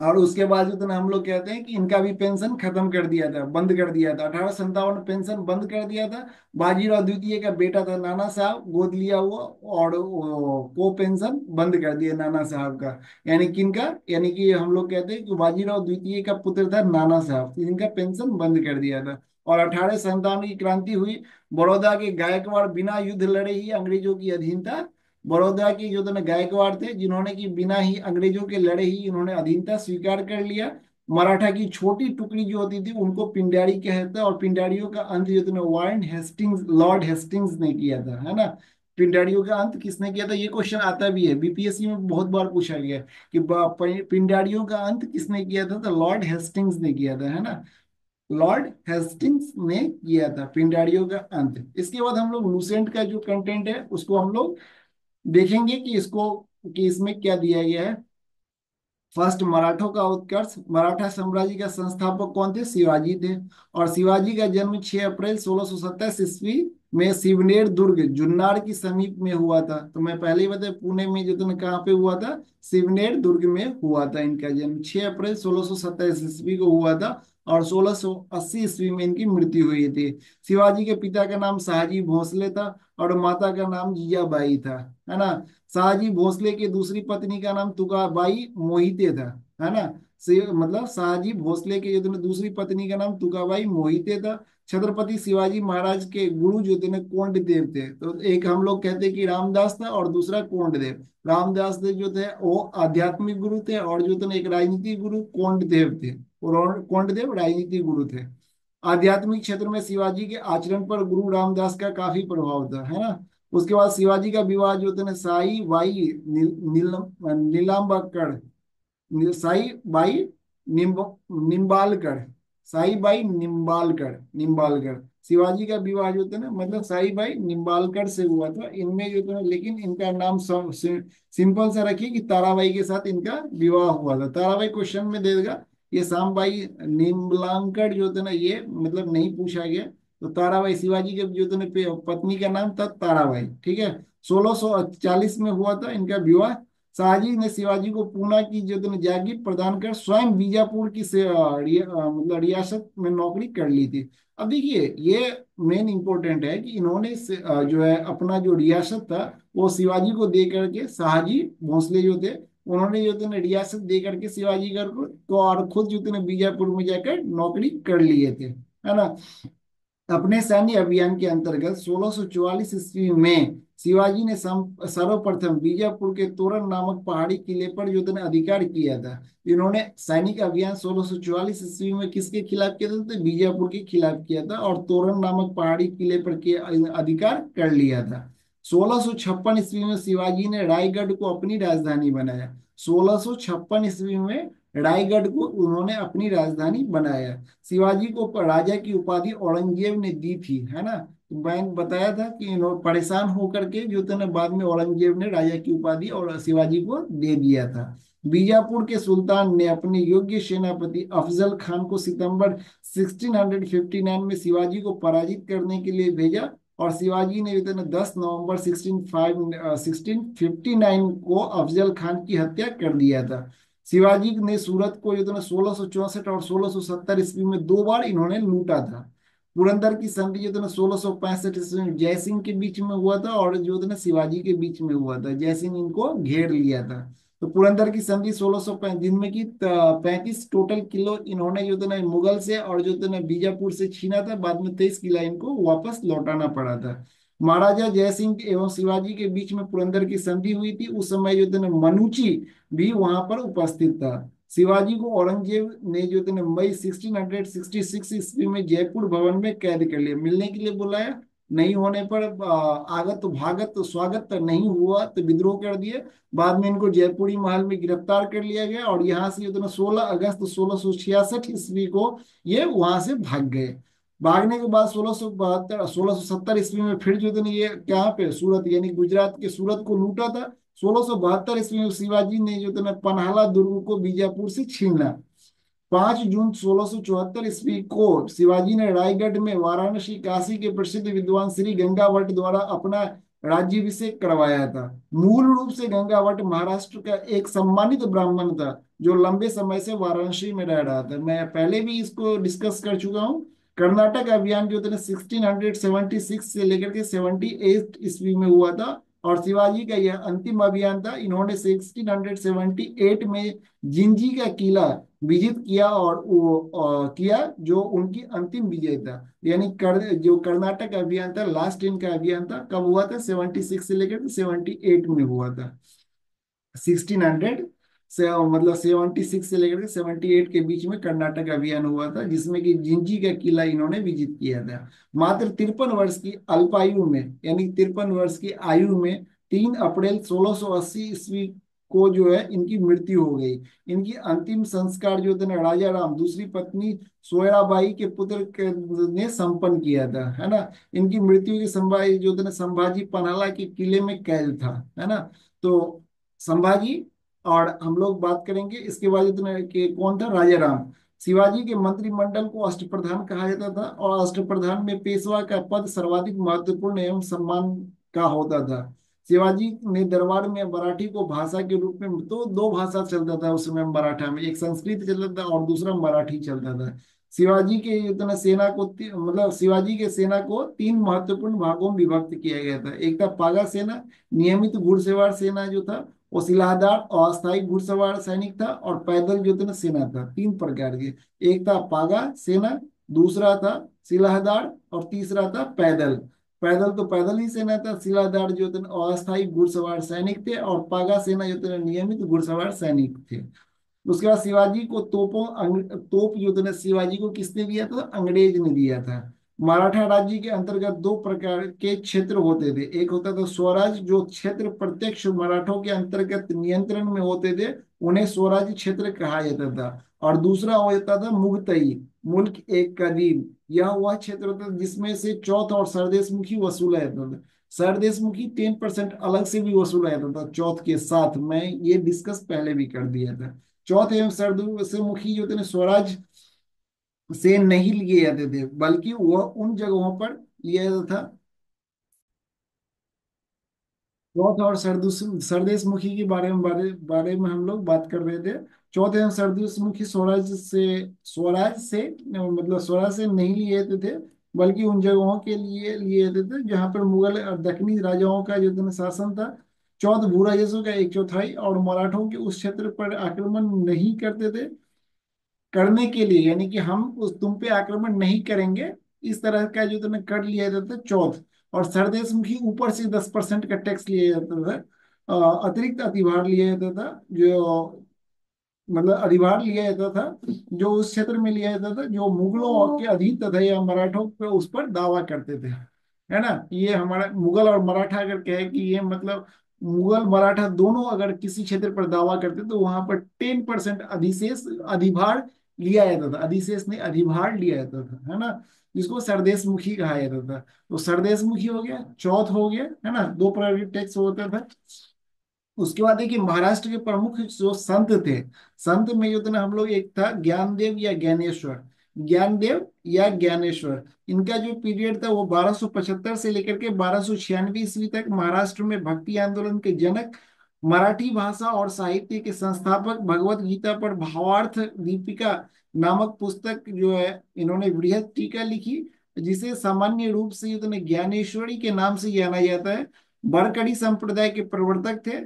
और उसके बाद उतना हम लोग कहते हैं कि इनका भी पेंशन खत्म कर दिया था, बंद कर दिया था। 1857 में पेंशन बंद कर दिया था। बाजीराव द्वितीय का बेटा था नाना साहब, गोद लिया हुआ, और वो पेंशन बंद कर दिया नाना साहब का। यानी किनका, यानी कि हम लोग कहते हैं कि बाजीराव द्वितीय का पुत्र था नाना साहब, तो इनका पेंशन बंद कर दिया था। और 1857 की क्रांति हुई। बड़ौदा के गायकवाड़ बिना युद्ध लड़े ही अंग्रेजों की अधीनता, बड़ौदा के जो थे गायकवाड़ थे जिन्होंने कि बिना ही अंग्रेजों के लड़े ही इन्होंने अधीनता स्वीकार कर लिया। मराठा की छोटी टुकड़ी जो होती थी उनको पिंडारी कहते हैं, और पिंडारियों का अंत जो था वारेन हेस्टिंग्स, लॉर्ड हेस्टिंग्स ने किया था, है ना। पिंडारियों का अंत किसने किया था, ये क्वेश्चन आता भी है बीपीएससी में, बहुत बार पूछा गया है कि पिंडारियों का अंत किसने किया था, तो लॉर्ड हेस्टिंग्स ने किया था, है ना। लॉर्ड हेस्टिंग्स ने किया था पिंडारियों का अंत। इसके बाद हम लोग लूसेंट का जो कंटेंट है उसको हम लोग देखेंगे कि इसको, कि इसमें क्या दिया गया है। फर्स्ट, मराठों का उत्कर्ष। मराठा साम्राज्य का संस्थापक कौन थे, शिवाजी थे। और शिवाजी का जन्म 6 अप्रैल 1627 ईस्वी में शिवनेर दुर्ग जुन्नार की समीप में हुआ था। तो मैं पहले ही बताया पुणे में जो था कहाँ पे हुआ था, शिवनेर दुर्ग में हुआ था इनका जन्म। 6 अप्रैल 1627 ईस्वी को हुआ था, और 1680 ईस्वी में इनकी मृत्यु हुई थी। शिवाजी के पिता का नाम शाहजी भोसले था, और माता का नाम जीजाबाई था, है ना। शाहजी भोसले की दूसरी पत्नी का नाम तुकाबाई मोहिते था, है ना। मतलब शाहजी भोसले के जो थे दूसरी पत्नी का नाम तुकाबाई मोहिते था। छत्रपति शिवाजी महाराज के गुरु जो थे कोंडदेव थे। तो एक हम लोग कहते हैं कि रामदास था, और दूसरा कोंडदेव। रामदास थे जो थे वो आध्यात्मिक गुरु थे, और जो थे एक राजनीतिक गुरु कोंडदेव थे, और कोंडदेव राजनीतिक गुरु थे। आध्यात्मिक क्षेत्र में शिवाजी के आचरण पर गुरु रामदास का काफी प्रभाव था, है ना। उसके बाद शिवाजी का विवाह जो थे साई बाई नीलांबकड़, साई बाई निम्बालकर, साई बाई निम्बालकर, निम्बालकर। शिवाजी का विवाह जो था ना मतलब साई बाई निम्बालकर से हुआ था इनमें जो था, लेकिन इनका नाम सिंपल सा रखिए कि ताराबाई के साथ इनका विवाह हुआ था। ताराबाई क्वेश्चन में दे देगा, ये सांबाई निम्बलांकर जो थे ना ये मतलब नहीं पूछा गया। तो ताराबाई शिवाजी के जो थे पत्नी का नाम था ताराबाई, ठीक है। 1640 में हुआ था इनका विवाह। शाहजी ने शिवाजी को पूना की जो है जागीर प्रदान कर स्वयं बीजापुर की मतलब रियासत में नौकरी कर ली थी। अब देखिए ये मेन इंपॉर्टेंट है कि इन्होंने जो है अपना जो रियासत था वो शिवाजी को दे करके, शाहजी भोसले जो थे उन्होंने जो थे रियासत दे करके शिवाजी घर को, तो और खुद जो थे बीजापुर में जाकर नौकरी कर लिए थे, है ना। अपने सैन्य अभियान के अंतर्गत 1644 ईस्वी में शिवाजी ने सर्वप्रथम बीजापुर के तोरण नामक पहाड़ी किले पर जो था अधिकार किया था। इन्होंने सैनिक अभियान 1644 ईस्वी में किसके खिलाफ किया था, तो बीजापुर के खिलाफ किया था, और तोरण नामक पहाड़ी किले पर के अधिकार कर लिया था। 1656 ईस्वी में शिवाजी ने रायगढ़ को अपनी राजधानी बनाया। 1656 ईस्वी में रायगढ़ को उन्होंने अपनी राजधानी बनाया। शिवाजी को राजा की उपाधि औरंगजेब ने दी थी, है ना। तो मैंने बताया था कि इन्होंने परेशान होकर के जो थे ना बाद में औरंगजेब ने राजा की उपाधि और शिवाजी को दे दिया था। बीजापुर के सुल्तान ने अपने योग्य सेनापति अफजल खान को सितंबर 1659 में शिवाजी को पराजित करने के लिए भेजा, और शिवाजी ने जो है ना 10 नवंबर 1659 को अफजल खान की हत्या कर दिया था। शिवाजी ने सूरत को जो था 1664 और 1670 ईस्वी में 2 बार इन्होंने लूटा था। पुरंदर की संधि जो था ना 1665 ईस्वी में जयसिंह के बीच में हुआ था, और जो था ना शिवाजी के बीच में हुआ था। जयसिंह इनको घेर लिया था। तो पुरंदर की संधि 1605, जिनमें की 35 टोटल किलो इन्होंने जो था ना मुगल से और जो था ना बीजापुर से छीना था। बाद में 23 किला इनको वापस लौटाना पड़ा था। महाराजा जयसिंह एवं शिवाजी के बीच में पुरंदर की संधि हुई थी। उस समय जो था ना मनुची भी वहां पर उपस्थित था। शिवाजी को औरंगजेब ने जो थे मई 1666 ईस्वी में जयपुर भवन में कैद कर लिया, मिलने के लिए बुलाया। नहीं होने पर आगत भागत स्वागत तो नहीं हुआ तो विद्रोह कर दिए। बाद में इनको जयपुरी महल में गिरफ्तार कर लिया गया, और यहाँ से जो थे 16 अगस्त 1666 ईस्वी को ये वहां से भाग गए। भागने के बाद 1670 ईस्वी में फिर जो थे ना ये कहाँ पे, सूरत यानी गुजरात के सूरत को लूटा था। 1672 ईस्वी में शिवाजी ने जो था ना पन्हाला दुर्ग को बीजापुर से छीना। 5 जून 1674 ईस्वी को शिवाजी ने रायगढ़ में वाराणसी काशी के प्रसिद्ध विद्वान श्री गंगावट द्वारा अपना राज्याभिषेक करवाया था। मूल रूप से गंगावट महाराष्ट्र का एक सम्मानित ब्राह्मण था, जो लंबे समय से वाराणसी में रह रहा था। मैं पहले भी इसको डिस्कस कर चुका हूँ। कर्नाटक अभियान जो था 1676 से लेकर के 78 ईस्वी में हुआ था, और शिवाजी का यह अंतिम अभियान था। इन्होंने 1678 में जिंजी का किला विजित किया, और वो किया जो उनकी अंतिम विजय था। यानी जो कर्नाटक अभियान था, लास्ट इनका अभियान था, कब हुआ था? 76 से लेकर 78 में हुआ था। 1600 से मतलब 76 से लेकर के 78 के बीच में कर्नाटक अभियान हुआ था, जिसमें कि जिंजी का किला इन्होंने विजित किया था। मात्र 53 वर्ष की अल्पायु में, यानी 53 वर्ष की आयु में 3 अप्रैल 1680 ईस्वी को जो है इनकी मृत्यु हो गई। इनकी अंतिम संस्कार जो थे ना राजा राम दूसरी पत्नी सोयराबाई के पुत्र ने संपन्न किया था, है ना। इनकी मृत्यु के संभाजी जो थे ना संभाजी पन्हाला के किले में कैद था, है ना। तो संभाजी, और हम लोग बात करेंगे इसके बाद इतना कि कौन था? राजा राम। शिवाजी के मंत्रिमंडल को अष्टप्रधान कहा जाता था, और अष्टप्रधान में पेशवा का पद सर्वाधिक महत्वपूर्ण एवं सम्मान का होता था। शिवाजी ने दरबार में मराठी को भाषा के रूप में, तो दो भाषा चलता था उस समय मराठा में, एक संस्कृत चलता था और दूसरा मराठी चलता था। शिवाजी के इतना सेना को मतलब शिवाजी के सेना को 3 महत्वपूर्ण भागों में विभक्त किया गया था। एक था पागा सेना, नियमित घुड़सवार सेना जो था, वो सिलाहदार अस्थायी घुड़सवार सैनिक था, और पैदल जो थे ना सेना था। 3 प्रकार के, एक था पागा सेना, दूसरा था सिलाहदार, और तीसरा था पैदल। पैदल तो पैदल ही सेना था, सिलाहदार जो थे ना अस्थायी घुड़सवार सैनिक थे, और पागा सेना जो थे ना नियमित घुड़सवार सैनिक थे। उसके बाद शिवाजी को तोप जो था ना शिवाजी को किसने दिया था? अंग्रेज ने दिया था। मराठा राज्य के अंतर्गत 2 प्रकार के क्षेत्र होते थे। एक होता था स्वराज, जो क्षेत्र प्रत्यक्ष मराठों के अंतर्गत नियंत्रण में होते थे, उन्हें स्वराज क्षेत्र कहा जाता था। और दूसरा होता था मुगतई, मुल्क एक कदीम। यह वह क्षेत्र होता था जिसमें से चौथ और सरदेशमुखी वसूला जाता था। सरदेशमुखी 10% अलग से भी वसूला जाता था चौथ के साथ। मैं ये डिस्कस पहले भी कर दिया था। चौथ एवं सरदेशमुखी जो थे ना स्वराज से नहीं लिए जाते थे, बल्कि वह उन जगहों पर लिया जाता था। चौथ और सरदेशमुखी के बारे में हम लोग बात कर रहे थे। चौथ एवं सरदेशमुखी स्वराज से नहीं लिए जाते थे, बल्कि उन जगहों के लिए लिए जाते थे जहां पर मुगल और दक्षिणी राजाओं का जो था ना शासन था। चौथ भूराजस्व का 1/4 और मराठों के उस क्षेत्र पर आक्रमण नहीं करते थे करने के लिए, यानी कि हम उस तुम पे आक्रमण नहीं करेंगे, इस तरह का जो तुम्हें कर लिया जाता था चौथ। और सरदेश मुखी ऊपर से 10% का टैक्स लिया जाता था। अतिरिक्त अधिभार लिया जाता था, जो मतलब अधिभार लिया जाता था, जो उस क्षेत्र में लिया जाता था जो मुगलों के अधीन था या मराठों पे उस पर दावा करते थे, है ना। ये हमारा मुगल और मराठा अगर कहे कि ये मतलब मुगल मराठा दोनों अगर किसी क्षेत्र पर दावा करते तो वहां पर 10% अधिशेष अधिभार लिया जाता था। अधिशेष नहीं, अधिभार लिया जाता था, है ना। जिसको सरदेश मुखी कहा जाता था। तो सरदेश मुखी हो गया, चौथ हो गया, है ना। 2 प्रकार के टैक्स होता था। उसके बाद देखिए महाराष्ट्र के प्रमुख जो संत थे, संत में जो थे ना हम लोग, एक था ज्ञानदेव या ज्ञानेश्वर। ज्ञानदेव या ज्ञानेश्वर, इनका जो पीरियड था वो 1275 से लेकर के 1296 ईस्वी तक। महाराष्ट्र में भक्ति आंदोलन के जनक, मराठी भाषा और साहित्य के संस्थापक, भगवत गीता पर भावार्थ दीपिका नामक पुस्तक जो है इन्होंने बृहद टीका लिखी। जिसे सामान्य रूप से जो है ज्ञानेश्वरी के नाम से जाना जाता है, बरकड़ी संप्रदाय के प्रवर्तक थे।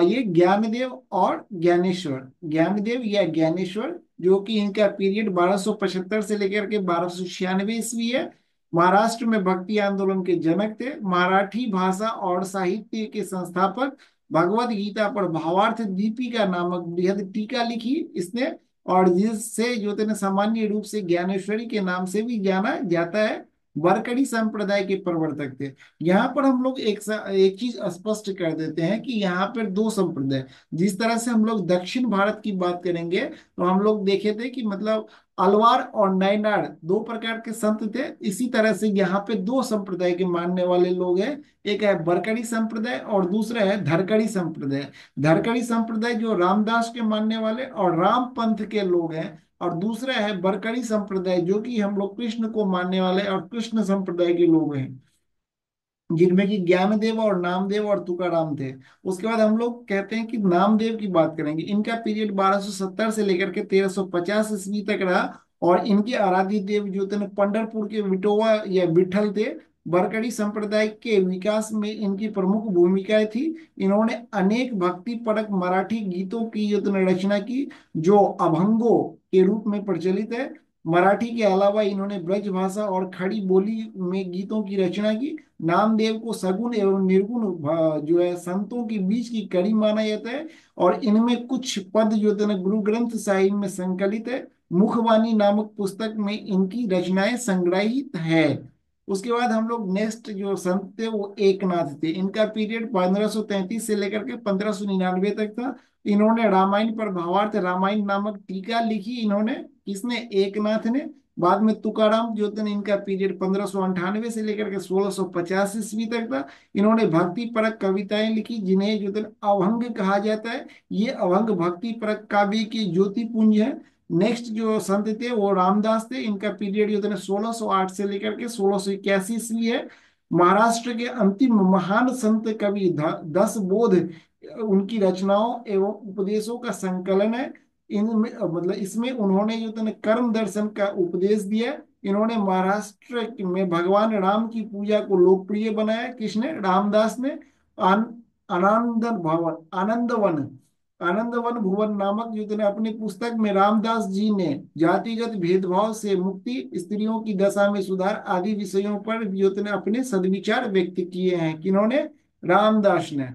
ये ज्ञानदेव और ज्ञानेश्वर, ज्ञानदेव या ज्ञानेश्वर, जो कि इनका पीरियड 1275 से लेकर के 1296 ईस्वी है। महाराष्ट्र में भक्ति आंदोलन के जनक थे, मराठी भाषा और साहित्य के संस्थापक। भगवत गीता पर भावार्थ दीपिका नामक बृहद टीका लिखी इसने, और जिससे जो है सामान्य रूप से ज्ञानेश्वरी के नाम से भी जाना जाता है। वारकरी संप्रदाय के प्रवर्तक थे। यहाँ पर हम लोग एक चीज स्पष्ट कर देते हैं कि यहाँ पर दो संप्रदाय, जिस तरह से हम लोग दक्षिण भारत की बात करेंगे तो हम लोग देखे थे कि मतलब अलवार और नायनार दो प्रकार के संत थे। इसी तरह से यहाँ पे दो संप्रदाय के मानने वाले लोग हैं, एक है बरकड़ी संप्रदाय और दूसरा है धरकड़ी संप्रदाय। धरकड़ी संप्रदाय जो रामदास के मानने वाले और राम पंथ के लोग हैं, और दूसरा है बरकड़ी संप्रदाय जो कि हम लोग कृष्ण को मानने वाले और कृष्ण संप्रदाय के लोग हैं, जिनमें कि ज्ञानदेव और नामदेव और तुकाराम थे। उसके बाद हम लोग कहते हैं कि नामदेव की बात करेंगे। इनका पीरियड 1270 से लेकर के 1350 ईस्वी तक रहा, और इनके आराध्य देव जो थे पंढरपुर के विठोवा या विठल थे। बरकड़ी संप्रदाय के विकास में इनकी प्रमुख भूमिकाएं थी। इन्होंने अनेक भक्ति परक मराठी गीतों की जो रचना की, जो अभंगों के रूप में प्रचलित है। मराठी के अलावा इन्होंने ब्रज भाषा और खड़ी बोली में गीतों की रचना की। नामदेव को सगुण एवं निर्गुण जो है संतों के बीच की कड़ी माना जाता है, और इनमें कुछ पद जो है ना गुरु ग्रंथ साहिब में संकलित है। मुखवाणी नामक पुस्तक में इनकी रचनाएं संग्रहित है। उसके बाद हम लोग नेक्स्ट जो संत थे वो एकनाथ थे। इनका पीरियड 1533 से लेकर के 1599 तक था। इन्होंने रामायण पर भावार्थ रामायण नामक टीका लिखी, इन्होंने, किसने, एकनाथ ने। बाद में तुकाराम जो थे इनका पीरियड 1598 से लेकर के 1650 ईस्वी तक था। इन्होंने भक्ति परक कविताएं लिखी, जिन्हें जो थे अभंग कहा जाता है। ये अभंग भक्ति परक काव्य की ज्योति पुंज है। नेक्स्ट जो संत थे वो रामदास थे। इनका पीरियड जो थे 1608 से लेकर के 1681 ईस्वी है। महाराष्ट्र के अंतिम महान संत कवि दस बोध उनकी रचनाओं एवं उपदेशों का संकलन है। इनमें मतलब इसमें उन्होंने जो है कर्म दर्शन का उपदेश दिया। इन्होंने महाराष्ट्र में भगवान राम की पूजा को लोकप्रिय बनाया, किसने, रामदास ने। आन, आनंद भवन आनंदवन आनंदवन भुवन नामक जो है अपनी पुस्तक में रामदास जी ने जातिगत भेदभाव से मुक्ति, स्त्रियों की दशा में सुधार आदि विषयों पर जो है अपने सद्विचार व्यक्त किए हैं, किन्होंने, रामदास ने।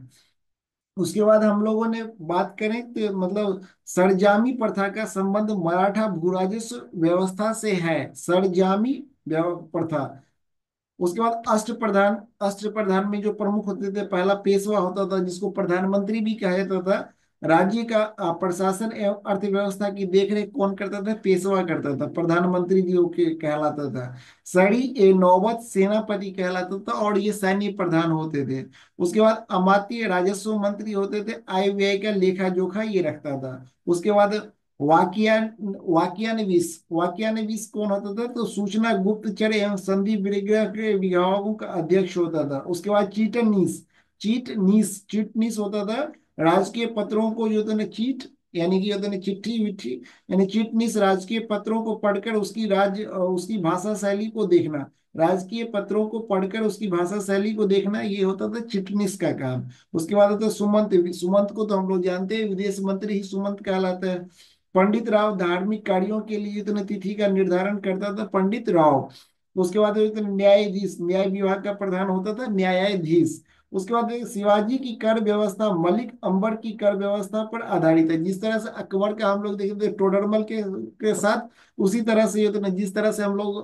उसके बाद हम लोगों ने बात करें तो मतलब सरजामी प्रथा का संबंध मराठा भूराजस्व व्यवस्था से है। सरजामी प्रथा। उसके बाद अष्ट प्रधान में जो प्रमुख होते थे, पहला पेशवा होता था जिसको प्रधानमंत्री भी कहा जाता था। राज्य का प्रशासन एवं अर्थव्यवस्था की देखरेख कौन करता था, पेशवा करता था, प्रधानमंत्री जो के कहलाता था। सड़ी ए नौबत सेनापति कहलाता था, और ये सैन्य प्रधान होते थे। उसके बाद अमात्य राजस्व मंत्री होते थे, आय व्यय का लेखा जोखा ये रखता था। उसके बाद वाकिया वाकियानविस कौन होता था, तो सूचना गुप्तचर एवं संधि विग्रह के विभागों का अध्यक्ष होता था। उसके बाद चीटनीस होता था। राजकीय पत्रों को जो था ना चीट, यानी कि होता ना चिट्ठी विट्ठी, यानी चीटनीस राजकीय पत्रों को पढ़कर उसकी भाषा शैली को देखना। राजकीय पत्रों को पढ़कर उसकी भाषा शैली को देखना, ये होता था चिटनीस का काम। उसके बाद होता है सुमंत। सुमंत को तो हम लोग जानते हैं, विदेश मंत्री ही सुमंत कहलाता है। पंडित राव धार्मिक कार्यों के लिए इतने तिथि का निर्धारण करता था, पंडित राव। उसके बाद इतने न्यायाधीश, न्याय विभाग का प्रधान होता था न्यायाधीश। उसके बाद शिवाजी की कर व्यवस्था मलिक अंबर की कर व्यवस्था पर आधारित है। जिस तरह से अकबर का हम लोग देखे थे टोडरमल के साथ, उसी तरह से जो है ना जिस तरह से हम लोग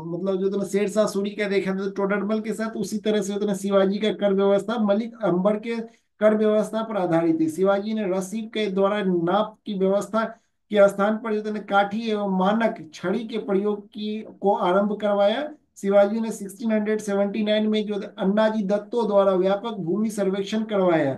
मतलब जो है ना शेरशाह सूरी का देखा था टोडरमल के साथ, उसी तरह से जो है ना शिवाजी का कर व्यवस्था मलिक अंबर के कर व्यवस्था पर आधारित है। शिवाजी ने रसीद के द्वारा नाप की व्यवस्था के स्थान पर जो है ना काठी एवं मानक छड़ी के प्रयोग की को आरंभ करवाया। शिवाजी ने 1679 में जो अन्नाजी दत्तो द्वारा व्यापक भूमि सर्वेक्षण करवाया।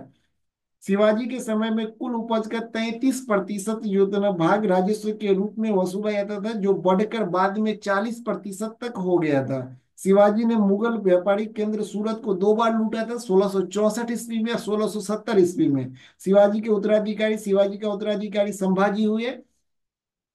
शिवाजी के समय में कुल उपज का 33% योजना भाग राजस्व के रूप में वसूला जाता था, जो बढ़कर बाद में 40% तक हो गया था। शिवाजी ने मुगल व्यापारिक केंद्र सूरत को दो बार लूटा था, 1664 ईस्वी में, 1670 ईस्वी में। शिवाजी का उत्तराधिकारी संभाजी हुए।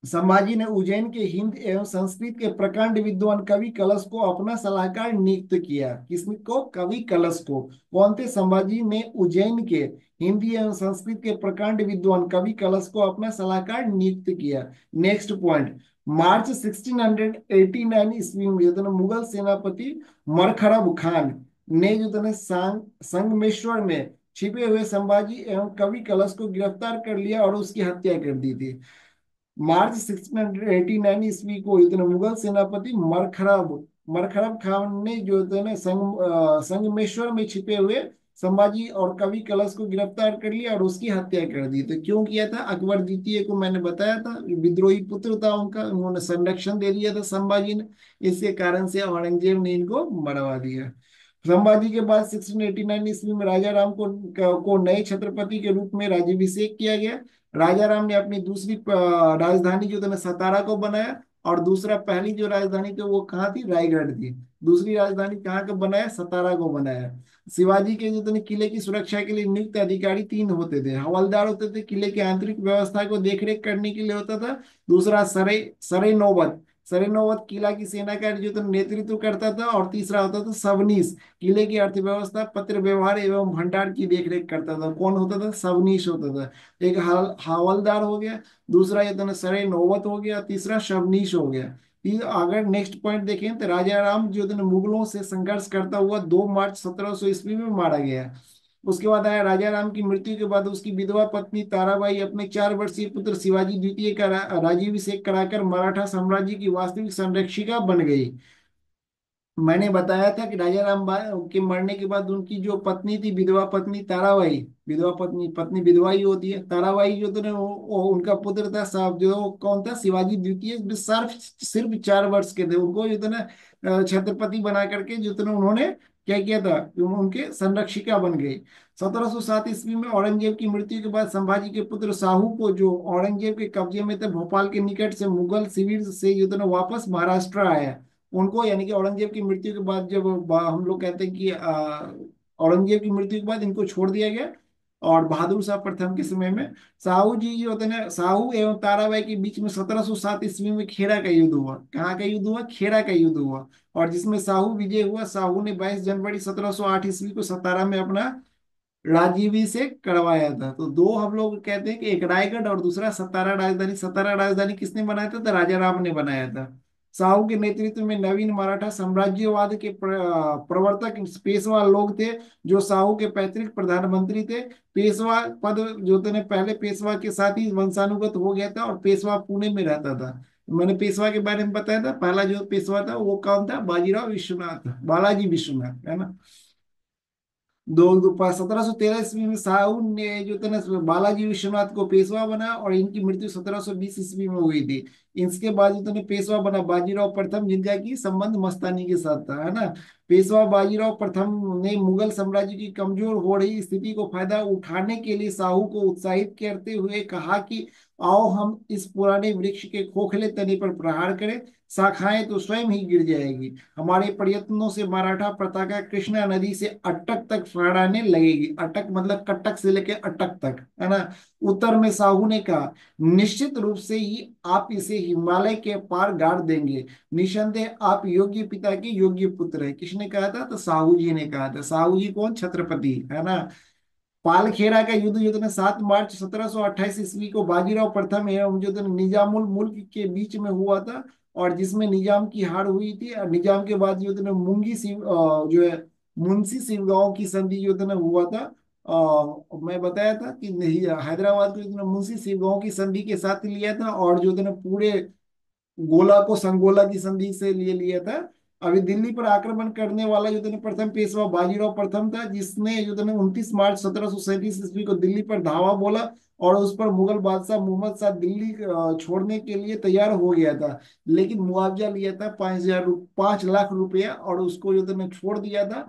संभाजी ने उज्जैन के हिंद एवं संस्कृत के प्रकांड विद्वान कवि कलश को अपना सलाहकार नियुक्त किया। किसको? कवि कलश को। कौन थे? संभाजी ने उज्जैन के हिंदी एवं संस्कृत के प्रकांड विद्वान कवि कलश को अपना सलाहकार नियुक्त किया। नेक्स्ट पॉइंट, मार्च 1689 ईस्वी में जो था ना मुगल सेनापति मरखरब खान ने जो था ना संगमेश्वर में छिपे हुए संभाजी एवं कवि कलश को गिरफ्तार कर लिया और उसकी हत्या कर दी थी। मार्च 1689 ईस्वी को इतने मुगल सेनापति मरखरब मरखरब खान ने जो है ना संगमेश्वर में छिपे हुए संभाजी और कवि कलश को गिरफ्तार कर लिया और उसकी हत्या कर दी। तो क्यों किया था? अकबर द्वितीय को मैंने बताया था, विद्रोही पुत्र था उनका, उन्होंने संरक्षण दे दिया था संभाजी ने, इसके कारण से औरंगजेब ने इनको मरवा दिया। संभाजी के बाद 1689 ईस्वी में राजा राम को नए छत्रपति के रूप में राज्याभिषेक किया गया। राजा राम ने अपनी दूसरी राजधानी जो था ना सतारा को बनाया, और दूसरा पहली जो राजधानी थी वो कहाँ थी? रायगढ़ थी। दूसरी राजधानी कहाँ को बनाया? सतारा को बनाया। शिवाजी के जो थे ना किले की सुरक्षा के लिए नियुक्त अधिकारी तीन होते थे। हवलदार होते थे, किले की आंतरिक व्यवस्था को देखरेख करने के लिए होता था। दूसरा सरे सरे नौबत, सरे नौबत किला की सेना का जो था नेतृत्व करता था। और तीसरा होता था सबनीस, किले की अर्थव्यवस्था, पत्र व्यवहार एवं भंडार की देखरेख करता था। कौन होता था? सबनीस होता था। एक हवलदार हो गया, दूसरा ये तो सरे नौबत हो गया, तीसरा शवनीश हो गया। अगर नेक्स्ट पॉइंट देखें तो राजा राम जो है मुगलों से संघर्ष करता हुआ 2 मार्च 1700 ईस्वी में मारा गया। उसके बाद आया राजा राम की मृत्यु के बाद उसकी विधवा पत्नी ताराबाई अपने 4 वर्षीय पुत्र शिवाजी द्वितीय का राज्याभिषेक कराकर मराठा साम्राज्य की वास्तविक संरक्षिका बन गई। मैंने बताया था कि राजा राम के मरने के बाद उनकी जो पत्नी थी, विधवा पत्नी ताराबाई, विधवा पत्नी, पत्नी विधवा ही होती है, ताराबाई जो थे ना वो उनका पुत्र था साहब, जो कौन था? शिवाजी द्वितीय। जो सिर्फ सिर्फ 4 वर्ष के थे, उनको जो थे ना छत्रपति बना करके जो थे ना उन्होंने क्या किया था? उनके संरक्षिका बन गई। 1707 ईस्वी में औरंगजेब की मृत्यु के बाद संभाजी के पुत्र साहू को, जो औरंगजेब के कब्जे में थे भोपाल के निकट से, मुगल शिविर से जो थे ना वापस महाराष्ट्र आया। उनको यानी कि औरंगजेब की मृत्यु के बाद, जब हम लोग कहते हैं कि औरंगजेब की मृत्यु के बाद इनको छोड़ दिया गया। और बहादुर शाह प्रथम के समय में साहू जी जो होते हैं, साहू एवं ताराबाई के बीच में 1707 ईस्वी में खेड़ा का युद्ध हुआ। कहाँ का युद्ध हुआ? खेड़ा का युद्ध हुआ। और जिसमें साहू विजय हुआ। साहू ने 22 जनवरी 1708 ईस्वी को सतारा में अपना राज्याभिषेक करवाया था। तो दो हम लोग कहते हैं कि एक रायगढ़ और दूसरा सतारा राजधानी। सतारा राजधानी किसने बनाया था? तो राजा राम ने बनाया था। साहू के नेतृत्व में नवीन मराठा साम्राज्यवाद के प्रवर्तक पेशवा लोग थे, जो साहू के पैतृक प्रधानमंत्री थे। पेशवा पद जो थे पहले पेशवा के साथ ही वंशानुगत हो गया था, और पेशवा पुणे में रहता था। मैंने पेशवा के बारे में बताया था, पहला जो पेशवा था वो कौन था? बाजीराव विश्वनाथ, बालाजी विश्वनाथ, है ना। दो 1713 ईस्वी में साहू ने जो था ना बालाजी विश्वनाथ को पेशवा बना, और इनकी मृत्यु 1720 ईस्वी में हुई थी। इसके बाद जो था ना पेशवा बना बाजीराव प्रथम, जिनका की संबंध मस्तानी के साथ था, है ना। पेशवा बाजीराव प्रथम ने मुगल साम्राज्य की कमजोर हो रही स्थिति को फायदा उठाने के लिए साहू को उत्साहित करते हुए कहा कि आओ हम इस पुराने वृक्ष के खोखले तने पर प्रहार करें, शाखाएं तो स्वयं ही गिर जाएगी। हमारे प्रयत्नों से मराठा पताका कृष्णा नदी से अटक तक फहराने लगेगी। अटक मतलब कटक से लेके अटक तक, है ना। उत्तर में साहू ने कहा, निश्चित रूप से ही आप इसे हिमालय के पार गाड़ देंगे। निसंदेह आप योग्य पिता के योग्य पुत्र है। किसने कहा था? तो साहू जी ने कहा था। साहू जी कौन? छत्रपति, है ना। पालखेरा का युद्ध जो था 7 मार्च 1728 ईस्वी को बाजीराव प्रथम एवं जो था निजामुल मुल्क के बीच में हुआ था, और जिसमें निजाम की हार हुई थी। और निजाम के बाद जो था मुंगी सिंह जो है मुंशी सिंहगांव की संधि जो था हुआ था। मैं बताया था कि नहीं, हैदराबाद को जो था मुंशी सिंहगांव की संधि के साथ लिया था, और जो था पूरे गोला को संगोला की संधि से लिए लिया था। अभी दिल्ली पर आक्रमण करने वाला जो था प्रथम पेशवा बाजीराव प्रथम था, जिसने जो था 29 मार्च 1737 ईस्वी को दिल्ली पर धावा बोला, और उस पर मुगल बादशाह मोहम्मद शाह दिल्ली छोड़ने के लिए तैयार हो गया था। लेकिन मुआवजा लिया था 5 लाख रुपया, और उसको जो था छोड़ दिया था।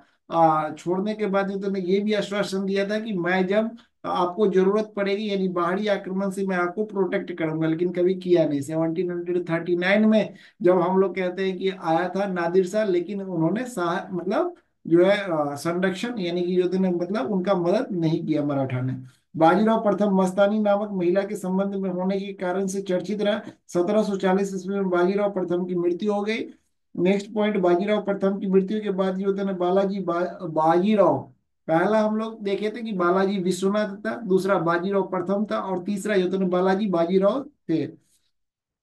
छोड़ने के बाद जो था ये भी आश्वासन दिया था कि मैं जब आपको जरूरत पड़ेगी, यानी बाहरी आक्रमण से मैं आपको प्रोटेक्ट करूंगा। लेकिन कभी किया नहीं। 1739 में जब हम लोग कहते हैं कि आया था नादिर शाह, लेकिन उन्होंने मतलब जो है संरक्षण यानी कि जो थे ना मतलब उनका मदद नहीं किया मराठा ने। बाजीराव प्रथम मस्तानी नामक महिला के संबंध में होने के कारण से चर्चित रहा। 1740 ईस्वी में बाजीराव प्रथम की मृत्यु हो गई। नेक्स्ट पॉइंट, बाजीराव प्रथम की मृत्यु के बाद जो था बालाजी बाजीराव, पहला हम लोग देखे थे कि बालाजी विश्वनाथ था, दूसरा बाजीराव प्रथम था, और तीसरा जो था बालाजी बाजीराव थे।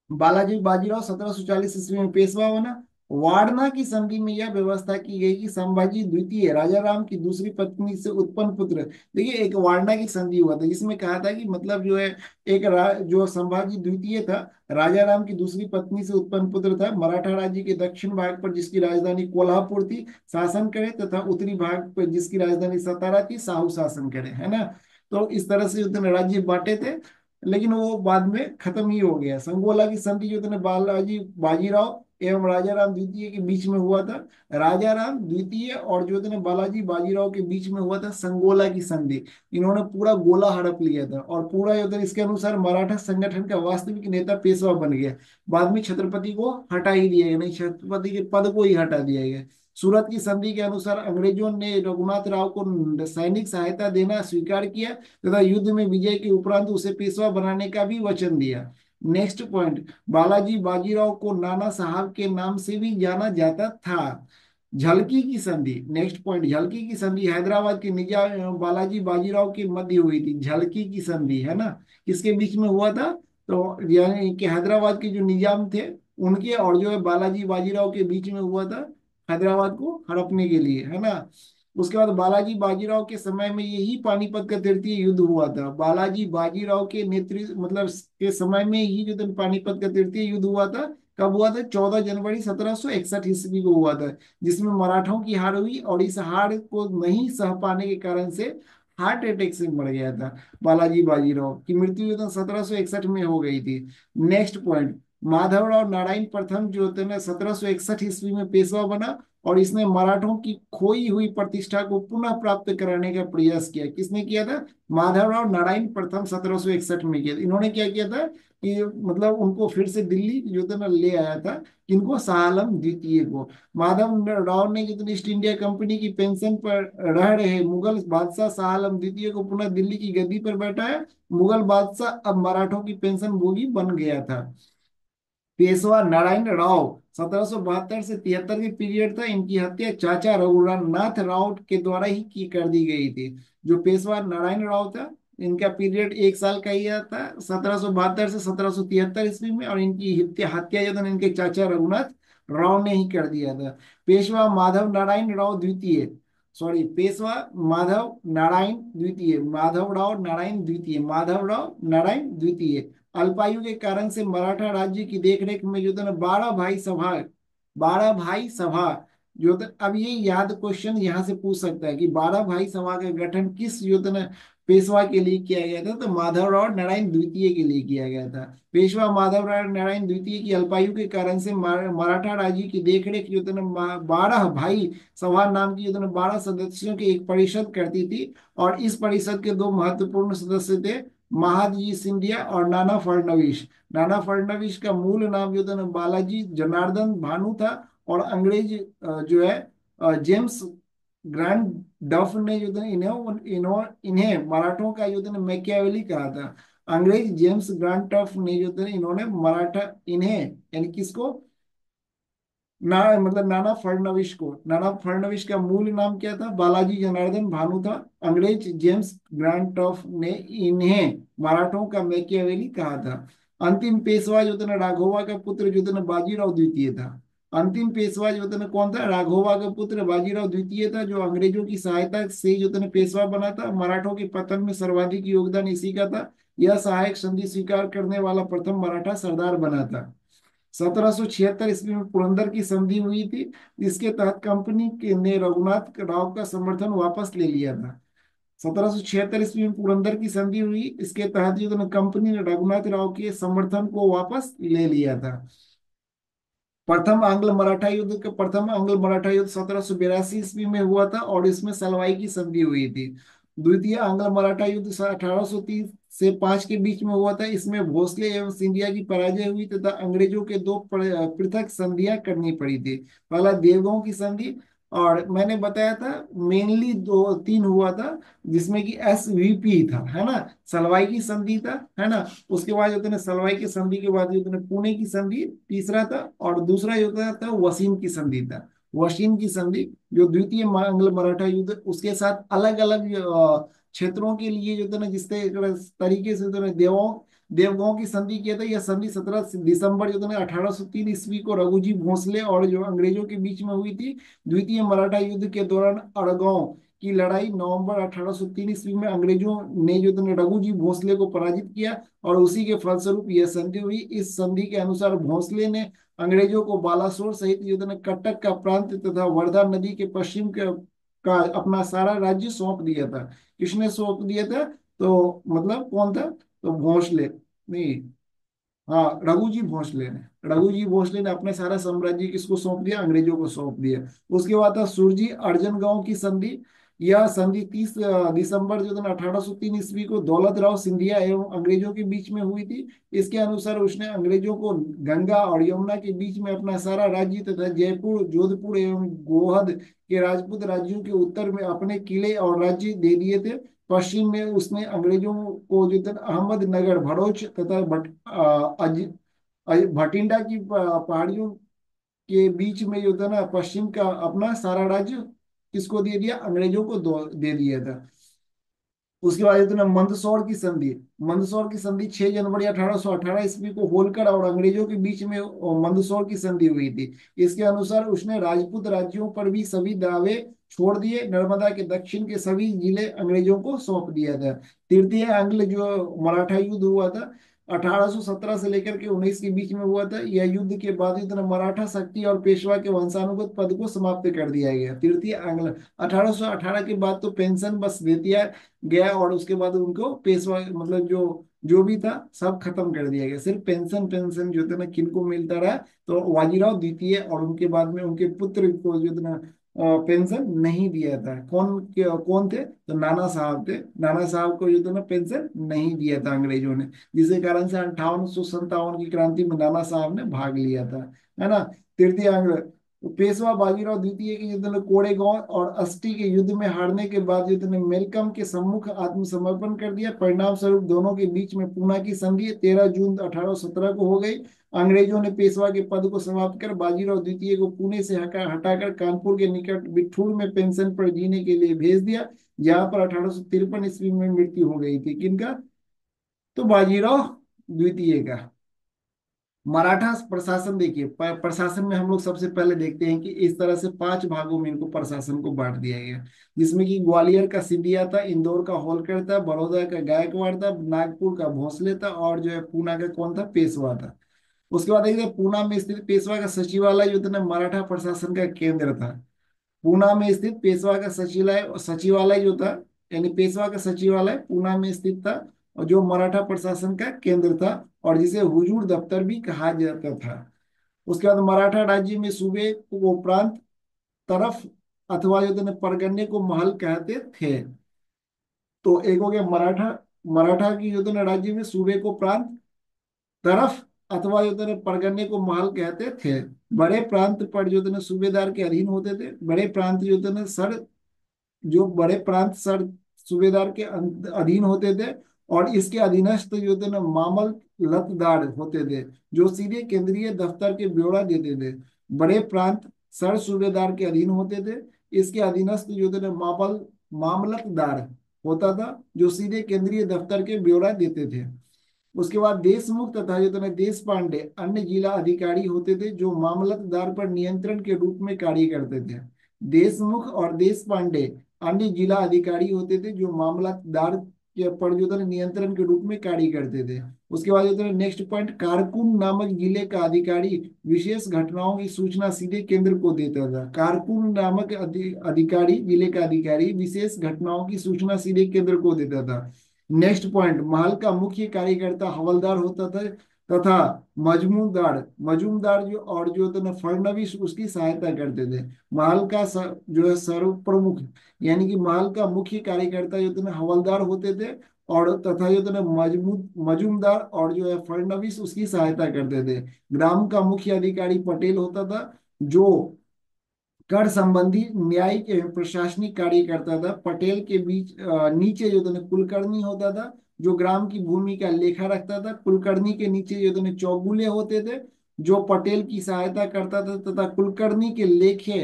बालाजी बाजीराव 1740 ईस्वी में पेशवा बना। वारणा की संधि में यह व्यवस्था की गई कि संभाजी द्वितीय राजा राम की दूसरी पत्नी से उत्पन्न पुत्र, देखिए एक वारणा की संधि हुआ था जिसमें कहा था कि मतलब जो है एक जो संभाजी द्वितीय था, राजा राम की दूसरी पत्नी से उत्पन्न पुत्र था, मराठा राज्य के दक्षिण भाग पर जिसकी राजधानी कोल्हापुर थी शासन करे, तथा उत्तरी भाग पर जिसकी राजधानी सतारा थी साहू शासन करे, है ना। तो इस तरह से उतने राज्य बांटे थे, लेकिन वो बाद में खत्म ही हो गया। संगोला की संधि जो था बालाजी बाजीराव एवं राजा राम द्वितीय के बीच में हुआ था। राजा राम द्वितीय और जो था बालाजी बाजीराव के बीच में हुआ था संगोला की संधि। इन्होंने पूरा गोला हड़प लिया था, और पूरा जो था इसके अनुसार मराठा संगठन का वास्तविक नेता पेशवा बन गया। बाद में छत्रपति को हटा ही दिया गया, नहीं छत्रपति के पद को ही हटा दिया गया। सूरत की संधि के अनुसार अंग्रेजों ने रघुनाथ राव को सैनिक सहायता देना स्वीकार किया तथा युद्ध में विजय के उपरांत उसे पेशवा बनाने का भी वचन दिया। नेक्स्ट पॉइंट, बालाजी बाजीराव को नाना साहब के नाम से भी जाना जाता था। झलकी की संधि, नेक्स्ट पॉइंट, झलकी की संधि हैदराबाद के निजाम एवं बालाजी बाजीराव के मध्य हुई थी। झलकी की संधि है ना, किसके बीच में हुआ था, तो यानी कि हैदराबाद के जो निजाम थे उनके और जो है बालाजी बाजीराव के बीच में हुआ था, हैदराबाद को हड़पने के लिए, है ना। उसके बाद बालाजी बाजीराव के समय में यही पानीपत का तृतीय युद्ध हुआ था। बालाजी बाजीराव के नेतृत्व मतलब के समय में ही जो था पानीपत का तृतीय युद्ध हुआ था। कब हुआ था? 14 जनवरी 1761 ईस्वी को हुआ था, जिसमें मराठों की हार हुई, और इस हार को नहीं सह पाने के कारण से हार्ट अटैक से मर गया था। बालाजी बाजीराव की मृत्यु जो था 1761 में हो गई थी। नेक्स्ट पॉइंट, माधवराव नारायण प्रथम जो थे ना 1761 ईस्वी में पेशवा बना, और इसने मराठों की खोई हुई प्रतिष्ठा को पुनः प्राप्त कराने का प्रयास किया। किसने किया था? माधवराव नारायण प्रथम 1761 में किया था। इन्होंने क्या किया था कि मतलब उनको फिर से दिल्ली जो था ना ले आया था, किनको? शाह आलम द्वितीय को। माधव राव ने जो था ईस्ट इंडिया कंपनी की पेंशन पर रह रहे मुगल बादशाह शाह आलम द्वितीय को पुनः दिल्ली की गद्दी पर बैठाया। मुगल बादशाह अब मराठों की पेंशन भोगी बन गया था। पेशवा नारायण राव 1772 से 73 के पीरियड था। इनकी हत्या चाचा रघुनाथ राव के द्वारा ही की कर दी गई थी। जो पेशवा नारायण राव था, इनका पीरियड 1 साल का ही था, 1772 से 1773 ईस्वी में, और इनकी हत्या हत्या जो था ना, इनके चाचा रघुनाथ राव ने ही कर दिया था। पेशवा माधव नारायण राव द्वितीय, सॉरी, पेशवा माधव नारायण द्वितीय, माधवराव नारायण द्वितीय, माधवराव नारायण द्वितीय अल्पायु के कारण से मराठा राज्य की देखरेख में जो था ना 12 भाई सभा जो था। अब ये याद क्वेश्चन यहाँ से पूछ सकता है कि 12 भाई सभा का गठन किस जो था ना पेशवा के लिए किया गया था, तो माधवराव नारायण द्वितीय के लिए किया गया था। पेशवा माधवराव नारायण द्वितीय की अल्पायु के कारण से मराठा राज्य की देखरेख जो था ना 12 भाई सभा नाम की जो था ना 12 सदस्यों की एक परिषद करती थी, और इस परिषद के दो महत्वपूर्ण सदस्य थे, महादजी सिंधिया और नाना फडणवीस। नाना फडणवीस का मूल नाम जो था ना बालाजी जनार्दन भानु था, और अंग्रेज जो है जेम्स ग्रांड डफ ने जो था इन्हें मराठों का जो था ना मैकियावेली कहा था। अंग्रेज जेम्स ग्रांड डफ ने जो था इन्होंने मराठा इन्हें यानी किसको, ना मतलब नाना फडणवीस को, नाना फडणवीस का मूल नाम क्या था? बालाजी जनार्दन भानु था। अंग्रेज जेम्स ग्रांट टॉफ ने इन्हें मराठों का मैकियावेली कहा था। अंतिम पेशवा जो था ना राघोवा का पुत्र जो था ना बाजीराव द्वितीय था। अंतिम पेशवा जो था ना कौन था? राघोवा का पुत्र बाजीराव द्वितीय था, जो अंग्रेजों की सहायता से जो था ना पेशवा बना था। मराठों के पतन में सर्वाधिक योगदान इसी का था। यह सहायक संधि स्वीकार करने वाला प्रथम मराठा सरदार बना था। 1776 ईस्वी में पुरंदर की संधि हुई थी, जिसके तहत कंपनी के ने रघुनाथ राव का समर्थन वापस ले लिया था। 1776 ईस्वी में पुरंदर की संधि हुई, इसके तहत जो है ना कंपनी ने रघुनाथ राव के समर्थन को वापस ले लिया था। प्रथम आंग्ल मराठा युद्ध 1782 ईस्वी में हुआ था, और इसमें सलवाई की संधि हुई थी। द्वितीय आंग्ल मराठा युद्ध 1830 से 5 के बीच में हुआ था। इसमें भोसले एवं सिंधिया की पराजय हुई तथा अंग्रेजों के दो पृथक संधियां करनी पड़ी थी। पहला देवगांव की संधि और मैंने बताया था मेनली दो तीन हुआ था, जिसमें कि SVP था, है ना, सलवाई की संधि था, है ना। उसके बाद जो था ना सलवाई की संधि के बाद जो था ना पुणे की संधि तीसरा था, और दूसरा जो था वसीम की संधि था। वसीम की संधि जो द्वितीय आंग्ल मराठा युद्ध, उसके साथ अलग अलग क्षेत्रों के लिए जो था ना जिस तरीके से जो है देवों देवगांव की संधि किया था। यह संधि 17 दिसंबर जो था ना 1803 ईस्वी को रघुजी भोसले और जो अंग्रेजों के बीच में हुई थी। द्वितीय मराठा युद्ध के दौरान अड़गांव की लड़ाई नवंबर 1803 ईस्वी में अंग्रेजों ने जो था रघुजी भोसले को पराजित किया, और उसी के फलस्वरूप यह संधि हुई। इस संधि के अनुसार भोसले ने अंग्रेजों को बालासोर सहित जो था ना कटक का प्रांत तथा वर्धा नदी के पश्चिम का अपना सारा राज्य सौंप दिया था। किसने सौंप दिया था? तो मतलब कौन था? तो भोसले नहीं, हाँ, रघुजी भोसले ने अपने सारा साम्राज्य किसको सौंप दिया? अंग्रेजों को सौंप दिया। उसके बाद था सुरजी अर्जन गांव की संधि। यह संधि 30 दिसंबर जो था ना 1803 ईस्वी को दौलत राव सिंधिया एवं अंग्रेजों के बीच में हुई थी। इसके अनुसार उसने अंग्रेजों को गंगा और यमुना के बीच में अपना सारा राज्य तथा जयपुर, जोधपुर एवं गोहद के राजपूत राज्यों के उत्तर में अपने किले और राज्य दे दिए थे। पश्चिम में उसने अंग्रेजों को जो था अहमदनगर, भरूच तथा भटिंडा की पहाड़ियों के बीच में जो था ना पश्चिम का अपना सारा राज्य किसको दे दिया? अंग्रेजों को दे दिया था। उसके बाद जो है ना मंदसौर की संधि 6 जनवरी 1818 ईस्वी को होलकर और अंग्रेजों के बीच में मंदसौर की संधि हुई थी। इसके अनुसार उसने राजपूत राज्यों पर भी सभी दावे छोड़ दिए। नर्मदा के दक्षिण के सभी जिले अंग्रेजों को सौंप दिया था। तृतीय आंग्ल जो मराठा युद्ध हुआ था 1817 से लेकर के 19 के बीच में हुआ था। यह युद्ध के बाद इतना मराठा शक्ति और पेशवा के वंशानुगत पद को समाप्त कर दिया गया। तृतीय आंग्ल 1818 के बाद तो पेंशन बस दे दिया गया, और उसके बाद उनको पेशवा मतलब जो जो भी था सब खत्म कर दिया गया। सिर्फ पेंशन पेंशन जो था ना किनको मिलता रहा? तो बाजीराव द्वितीय और उनके बाद में उनके पुत्र को जो था ना पेंशन नहीं दिया था। कौन थे? तो नाना साहब थे। नाना साहब को जो था ना पेंशन नहीं दिया था अंग्रेजों ने, जिसके कारण से 5857 की क्रांति में नाना साहब ने भाग लिया था, है ना। तृतीय अंग्र पेशवा बाजीराव द्वितीय के युद्ध में कोड़ेगांव और अस्टी के युद्ध में हारने के बाद युद्ध ने मेलकम के सम्मुख आत्मसमर्पण कर दिया। परिणाम स्वरूप दोनों के बीच में पूना की संधि 13 जून 1817 को हो गई। अंग्रेजों ने पेशवा के पद को समाप्त कर बाजीराव द्वितीय को पुणे से हटाकर कानपुर के निकट बिठूर में पेंशन पर जीने के लिए भेज दिया, जहां पर 1853 ईस्वी में मृत्यु हो गई थी। किनका? तो बाजीराव द्वितीय का। मराठा प्रशासन देखिए, प्रशासन में हम लोग सबसे पहले देखते हैं कि इस तरह से 5 भागों में इनको प्रशासन को बांट दिया गया, जिसमें कि ग्वालियर का सिंधिया था, इंदौर का होलकर था, बड़ौदा का गायकवाड़ था, नागपुर का भोसले था, और जो है पूना का कौन था? पेशवा था। उसके बाद देखिए पूना में स्थित पेशवा का सचिवालय जो था ना मराठा प्रशासन का केंद्र था। पूना में स्थित पेशवा का सचिवालय सचिवालय जो था, यानी पेशवा का सचिवालय पूना में स्थित था, और जो मराठा प्रशासन का केंद्र था, और जिसे हुजूर दफ्तर भी कहा जाता था। उसके बाद मराठा राज्य में सूबे को प्रांत, तरफ अथवा जो थे परगन्ने को महल कहते थे। तो एक हो गया मराठा। मराठा की जो थे ना राज्य में सूबे को प्रांत, तरफ अथवा जो थे परगन्ने को महल कहते थे। बड़े प्रांत पर जो थे ना सूबेदार के अधीन होते थे। बड़े प्रांत जो थे ना सर जो बड़े प्रांत सर सूबेदार के अधीन होते थे, और इसके अधीनस्थ जो थे ना मामल लतदार होते थे, जो सीधे केंद्रीय दफ्तर के ब्यौरा देते थे। बड़े प्रांत सर सूबेदार के अधीन होते थे। इसके अधीनस्थ जो थे ना मामलतदार होता था, जो सीधे केंद्रीय दफ्तर के ब्यौरा देते थे। उसके बाद देशमुख तथा जो थे देश पांडे अन्य जिला अधिकारी होते थे, जो मामलतदार पर नियंत्रण के रूप में कार्य करते थे। देशमुख और देश पांडे अन्य जिला अधिकारी होते थे, जो मामलतदार के पर जो था नियंत्रण के रूप में कार्य करते थे। उसके बाद जो था नेक्स्ट पॉइंट, कारकुन नामक जिले का अधिकारी विशेष घटनाओं की सूचना सीधे केंद्र को देता था। कारकुन नामक अधिकारी, जिले का अधिकारी विशेष घटनाओं की सूचना सीधे केंद्र को देता था। नेक्स्ट पॉइंट, महल का मुख्य कार्यकर्ता हवलदार होता था, तथा मजमूदार मजूमदार जो और जो था ना फडनवीस उसकी सहायता करते थे। महल का जो है सर्व प्रमुख, यानी कि महल का मुख्य कार्यकर्ता जो थे ना हवलदार होते थे, और तथा जो थे ना मजूमदार और जो है फडनवीस उसकी सहायता करते थे। ग्राम का मुख्य अधिकारी पटेल होता था, जो कर संबंधी न्यायिक एवं प्रशासनिक कार्य करता था। पटेल के बीच नीचे जो था कुलकर्णी होता था, जो ग्राम की भूमि का लेखा रखता था। कुलकर्णी के नीचे जो था चौगुले होते थे, जो पटेल की सहायता करता था, तथा कुलकर्णी के लेखे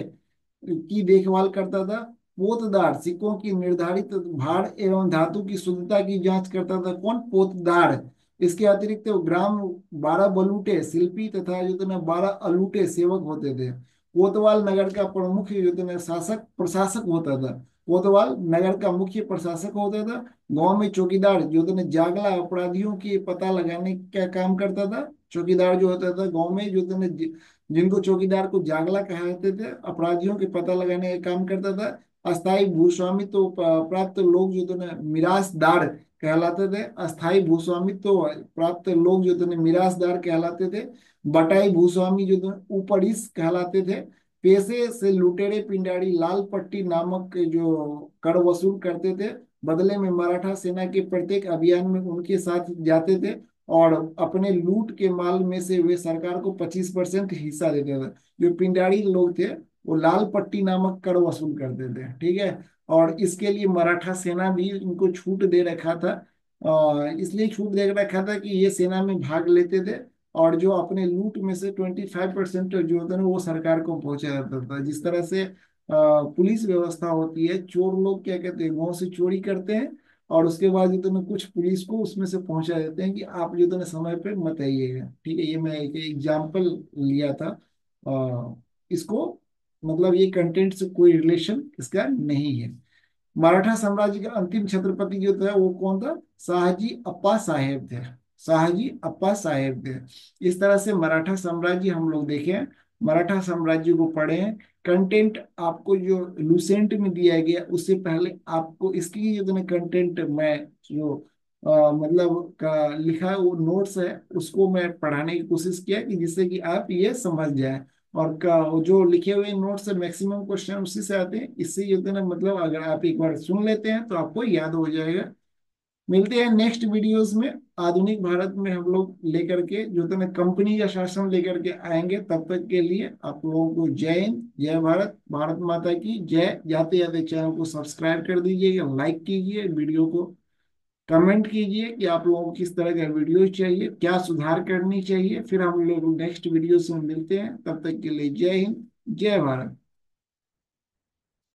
की देखभाल करता था। पोतदार सिक्कों की निर्धारित भार एवं धातु की शुद्धता की जांच करता था। कौन? पोतदार। इसके अतिरिक्त ग्राम 12 बलूटे शिल्पी तथा जो थे 12 अलूटे सेवक होते थे। कोतवाल नगर का प्रमुख जो थे शासक प्रशासक होता था। कोतवाल नगर का मुख्य प्रशासक होता था। गांव में चौकीदार जो थे जागला अपराधियों की पता लगाने का काम करता था। चौकीदार जो होता था गांव में जो थे जिनको चौकीदार को जागला कहते थे, अपराधियों के पता लगाने का काम करता था। अस्थाई भूस्वामित्व तो प्राप्त लोग जो थे मिरासदार कहलाते थे। अस्थाई भूस्वामित्व तो प्राप्त लोग जो थे मिरासदार कहलाते थे। बटाई भूस्वामी जो थे ऊपरीस कहलाते थे। पेशे से लुटेरे पिंडारी लाल पट्टी नामक जो कर वसूल करते थे। बदले में मराठा सेना के प्रत्येक अभियान में उनके साथ जाते थे, और अपने लूट के माल में से वे सरकार को 25% हिस्सा देते थे। जो पिंडारी लोग थे वो लाल पट्टी नामक कर वसूल करते थे, ठीक है। और इसके लिए मराठा सेना भी इनको छूट दे रखा था। इसलिए छूट दे रखा था कि ये सेना में भाग लेते थे, और जो अपने लूट में से 25% जो होता है ना वो सरकार को पहुंचा जाता था। जिस तरह से पुलिस व्यवस्था होती है, चोर लोग क्या कहते हैं, गांव से चोरी करते हैं, और उसके बाद जो तो कुछ पुलिस को उसमें से पहुंचा देते हैं कि आप जो तो समय पे मत आइएगा, ठीक है। ये मैं एक एग्जाम्पल लिया था। इसको मतलब ये कंटेंट से कोई रिलेशन इसका नहीं है। मराठा साम्राज्य का अंतिम छत्रपति जो था वो कौन था? शाहजी अप्पा साहेब थे। शाहजी अप्पा साहेब थे। इस तरह से मराठा साम्राज्य हम लोग देखें, मराठा साम्राज्य को पढ़ें। कंटेंट आपको जो लूसेंट में दिया गया उससे पहले आपको इसकी जो कंटेंट मैं जो मतलब का लिखा है वो नोट्स है उसको मैं पढ़ाने की कोशिश किया कि जिससे कि आप ये समझ जाए। और का वो जो लिखे हुए नोट्स से मैक्सिमम क्वेश्चन उसी से आते हैं। इससे ये होता है ना, मतलब अगर आप एक बार सुन लेते हैं तो आपको याद हो जाएगा। मिलते हैं नेक्स्ट वीडियोस में। आधुनिक भारत में हम लोग लेकर के जो है ना कंपनी का शासन लेकर के आएंगे। तब तक के लिए आप लोगों को जय हिंद, जय भारत, भारत माता की जय। जाते जाते चैनल को सब्सक्राइब कर दीजिएगा, लाइक कीजिए, वीडियो को कमेंट कीजिए कि आप लोगों को किस तरह का वीडियो चाहिए, क्या सुधार करनी चाहिए। फिर हम लोग नेक्स्ट वीडियो से मिलते हैं। तब तक के लिए जय हिंद, जय भारत।